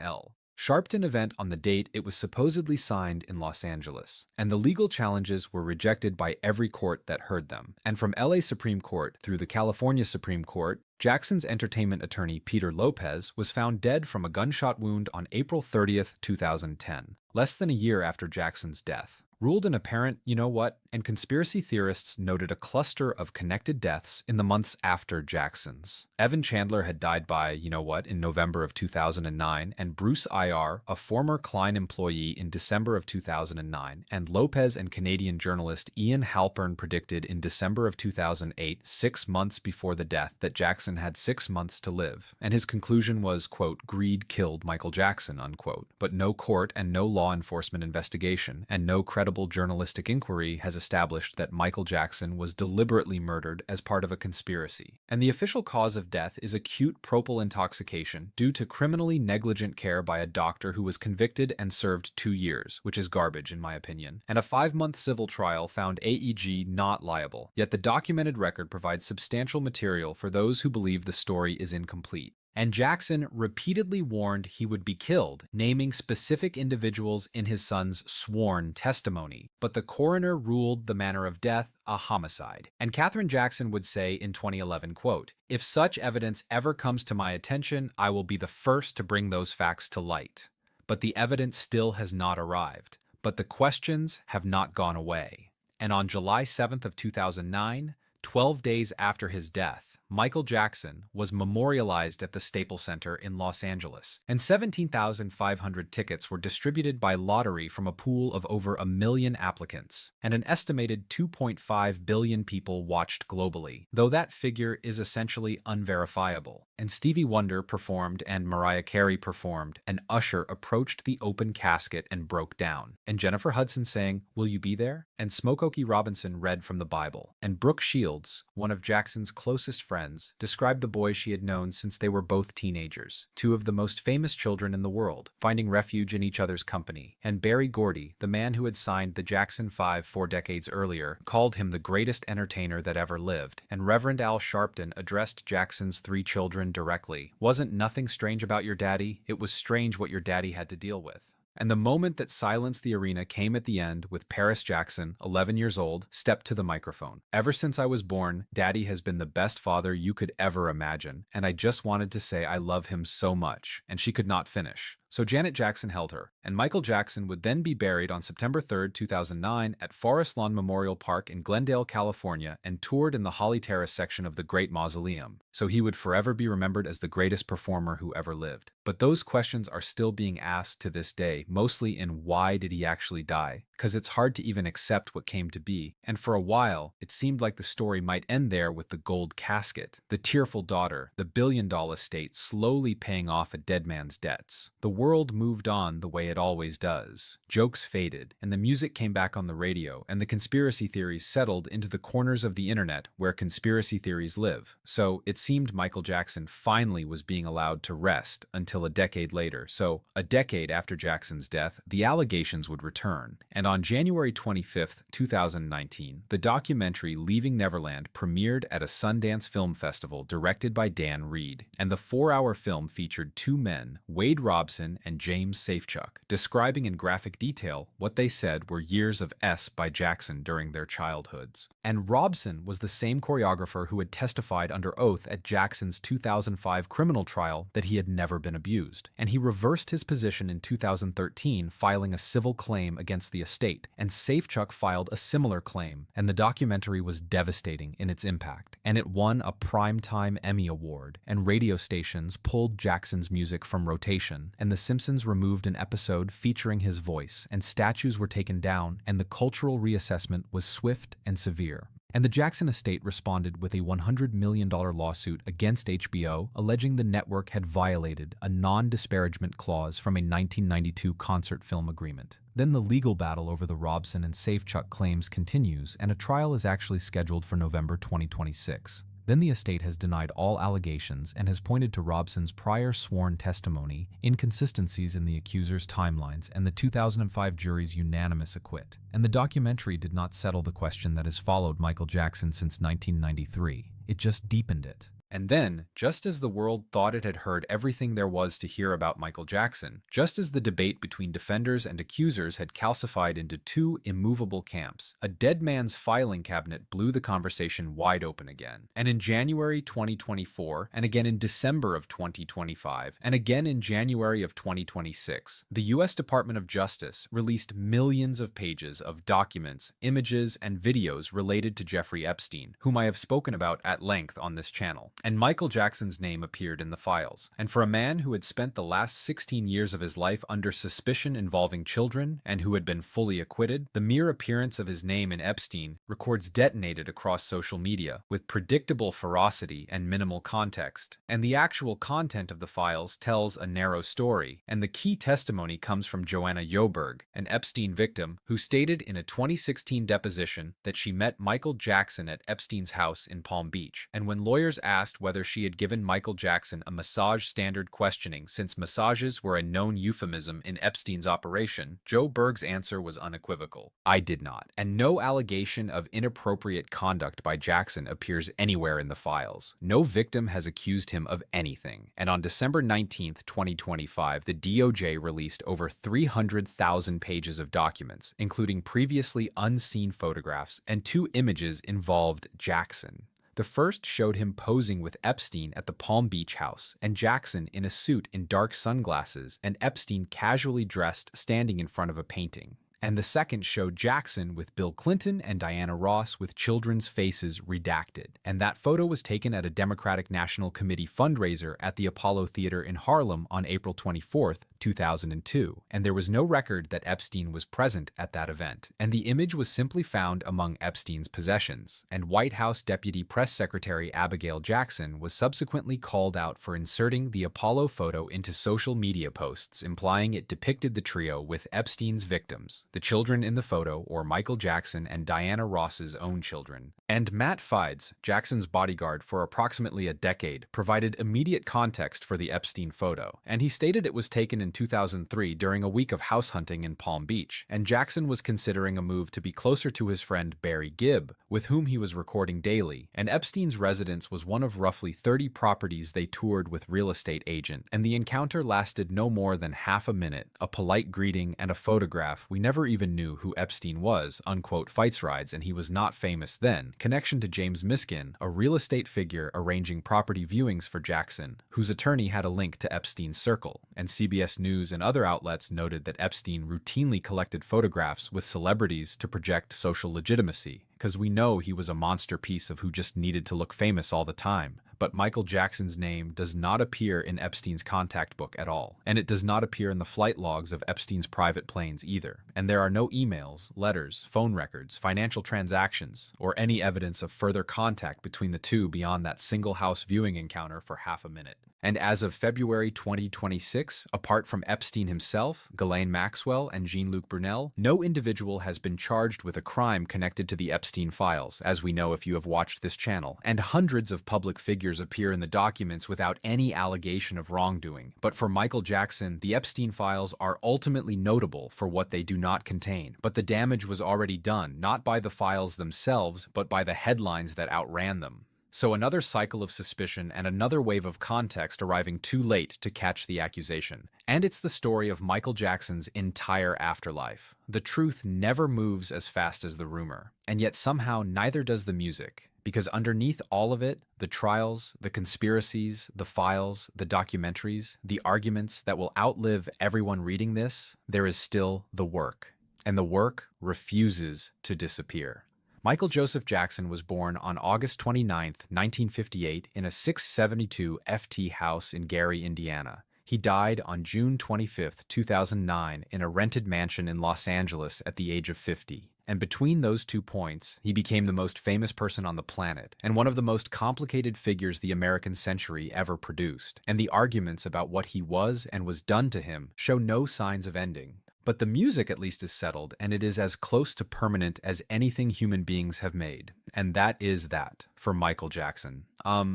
Sharpton event on the date it was supposedly signed in Los Angeles, and the legal challenges were rejected by every court that heard them. And from LA Supreme Court through the California Supreme Court, Jackson's entertainment attorney Peter Lopez was found dead from a gunshot wound on April 30, 2010, less than a year after Jackson's death. Ruled an apparent, you know what, and conspiracy theorists noted a cluster of connected deaths in the months after Jackson's. Evan Chandler had died by, you know what, in November of 2009, and Bruce IR, a former Klein employee, in December of 2009, and Lopez and Canadian journalist Ian Halpern predicted in December of 2008, 6 months before the death, that Jackson had 6 months to live, and his conclusion was, quote, "Greed killed Michael Jackson," unquote. But no court and no law enforcement investigation, and no credible journalistic inquiry has established that Michael Jackson was deliberately murdered as part of a conspiracy. And the official cause of death is acute propofol intoxication due to criminally negligent care by a doctor who was convicted and served 2 years, which is garbage in my opinion. And a 5-month civil trial found AEG not liable. Yet the documented record provides substantial material for those who believe the story is incomplete. And Jackson repeatedly warned he would be killed, naming specific individuals in his son's sworn testimony. But the coroner ruled the manner of death a homicide. And Katherine Jackson would say in 2011, quote, "If such evidence ever comes to my attention, I will be the first to bring those facts to light. But the evidence still has not arrived. But the questions have not gone away." And on July 7th of 2009, 12 days after his death, Michael Jackson, was memorialized at the Staples Center in Los Angeles, and 17,500 tickets were distributed by lottery from a pool of over 1 million applicants, and an estimated 2.5 billion people watched globally, though that figure is essentially unverifiable. And Stevie Wonder performed and Mariah Carey performed, and Usher approached the open casket and broke down, and Jennifer Hudson sang, "Will you be there?" and Smokey Robinson read from the Bible, and Brooke Shields, one of Jackson's closest friends, described the boy she had known since they were both teenagers, two of the most famous children in the world, finding refuge in each other's company, and Berry Gordy, the man who had signed the Jackson 5 4 decades earlier, called him the greatest entertainer that ever lived, and Reverend Al Sharpton addressed Jackson's 3 children directly. "Wasn't nothing strange about your daddy, it was strange what your daddy had to deal with." And the moment that silenced the arena came at the end with Paris Jackson, 11 years old, stepped to the microphone. "Ever since I was born, Daddy has been the best father you could ever imagine, and I just wanted to say I love him so much." And she could not finish. So Janet Jackson held her, and Michael Jackson would then be buried on September 3, 2009 at Forest Lawn Memorial Park in Glendale, California, and toured in the Holly Terrace section of the Great Mausoleum. So he would forever be remembered as the greatest performer who ever lived. But those questions are still being asked to this day, mostly in why did he actually die? Because it's hard to even accept what came to be, and for a while, it seemed like the story might end there with the gold casket, the tearful daughter, the billion-dollar estate slowly paying off a dead man's debts. The world moved on the way it always does. Jokes faded, and the music came back on the radio, and the conspiracy theories settled into the corners of the internet where conspiracy theories live. So it seemed Michael Jackson finally was being allowed to rest until a decade later. So, a decade after Jackson's death, the allegations would return. And on January 25, 2019, the documentary Leaving Neverland premiered at a Sundance Film Festival directed by Dan Reed. And the 4-hour film featured 2 men, Wade Robson and James Safechuck, describing in graphic detail what they said were years of S by Jackson during their childhoods. And Robson was the same choreographer who had testified under oath at Jackson's 2005 criminal trial that he had never been abused. And he reversed his position in 2013, filing a civil claim against the estate, and Safechuck filed a similar claim, and the documentary was devastating in its impact, and it won a Primetime Emmy Award, and radio stations pulled Jackson's music from rotation, and The Simpsons removed an episode featuring his voice, and statues were taken down, and the cultural reassessment was swift and severe. And the Jackson estate responded with a $100 million lawsuit against HBO, alleging the network had violated a non-disparagement clause from a 1992 concert film agreement. Then the legal battle over the Robson and Safechuck claims continues, and a trial is actually scheduled for November 2026. Then the estate has denied all allegations and has pointed to Robson's prior sworn testimony, inconsistencies in the accuser's timelines, and the 2005 jury's unanimous acquit. And the documentary did not settle the question that has followed Michael Jackson since 1993. It just deepened it. And then, just as the world thought it had heard everything there was to hear about Michael Jackson, just as the debate between defenders and accusers had calcified into 2 immovable camps, a dead man's filing cabinet blew the conversation wide open again. And in January 2024, and again in December of 2025, and again in January of 2026, the U.S. Department of Justice released millions of pages of documents, images, and videos related to Jeffrey Epstein, whom I have spoken about at length on this channel. And Michael Jackson's name appeared in the files. And for a man who had spent the last 16 years of his life under suspicion involving children and who had been fully acquitted, the mere appearance of his name in Epstein records detonated across social media with predictable ferocity and minimal context. And the actual content of the files tells a narrow story. And the key testimony comes from Joanna Yoberg, an Epstein victim, who stated in a 2016 deposition that she met Michael Jackson at Epstein's house in Palm Beach. And when lawyers asked whether she had given Michael Jackson a massage standard questioning since massages were a known euphemism in Epstein's operation, Joe Berg's answer was unequivocal. "I did not." And no allegation of inappropriate conduct by Jackson appears anywhere in the files. No victim has accused him of anything. And on December 19, 2025, the DOJ released over 300,000 pages of documents, including previously unseen photographs, and 2 images involved Jackson. The first showed him posing with Epstein at the Palm Beach house, and Jackson in a suit in dark sunglasses, and Epstein casually dressed standing in front of a painting. and the second showed Jackson with Bill Clinton and Diana Ross with children's faces redacted. And that photo was taken at a Democratic National Committee fundraiser at the Apollo Theater in Harlem on April 24, 2002. And there was no record that Epstein was present at that event. And the image was simply found among Epstein's possessions. And White House Deputy Press Secretary Abigail Jackson was subsequently called out for inserting the Apollo photo into social media posts, implying it depicted the trio with Epstein's victims, the children in the photo, or Michael Jackson and Diana Ross's own children. And Matt Fides, Jackson's bodyguard for approximately a decade, provided immediate context for the Epstein photo, and he stated it was taken in 2003 during a week of house hunting in Palm Beach, and Jackson was considering a move to be closer to his friend Barry Gibb, with whom he was recording daily, and Epstein's residence was one of roughly 30 properties they toured with real estate agent, and the encounter lasted no more than half a minute, a polite greeting and a photograph. We never even knew who Epstein was, unquote Fights Rides, and he was not famous then. Connection to James Miskin, a real estate figure arranging property viewings for Jackson, whose attorney had a link to Epstein's circle, and CBS News and other outlets noted that Epstein routinely collected photographs with celebrities to project social legitimacy, because we know he was a monster piece of who just needed to look famous all the time. But Michael Jackson's name does not appear in Epstein's contact book at all, and it does not appear in the flight logs of Epstein's private planes either, and there are no emails, letters, phone records, financial transactions, or any evidence of further contact between the two beyond that single house viewing encounter for half a minute. And as of February 2026, apart from Epstein himself, Ghislaine Maxwell, and Jean-Luc Brunel, no individual has been charged with a crime connected to the Epstein files, as we know if you have watched this channel, and hundreds of public figures appear in the documents without any allegation of wrongdoing. But for Michael Jackson, the Epstein files are ultimately notable for what they do not contain. But the damage was already done, not by the files themselves, but by the headlines that outran them. So another cycle of suspicion and another wave of context arriving too late to catch the accusation. And it's the story of Michael Jackson's entire afterlife. The truth never moves as fast as the rumor, and yet somehow neither does the music. Because underneath all of it, the trials, the conspiracies, the files, the documentaries, the arguments that will outlive everyone reading this, there is still the work. And the work refuses to disappear. Michael Joseph Jackson was born on August 29, 1958, in a 672 FT house in Gary, Indiana. He died on June 25, 2009, in a rented mansion in Los Angeles at the age of 50. And between those 2 points, he became the most famous person on the planet, and one of the most complicated figures the American century ever produced. And the arguments about what he was and was done to him show no signs of ending. But the music at least is settled, and it is as close to permanent as anything human beings have made. And that is that for Michael Jackson.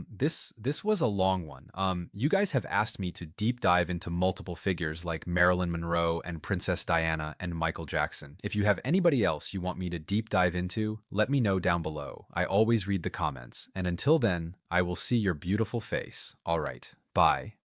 This was a long one. You guys have asked me to deep dive into multiple figures like Marilyn Monroe and Princess Diana and Michael Jackson. If you have anybody else you want me to deep dive into, let me know down below. I always read the comments. And until then, I will see your beautiful face. All right, bye.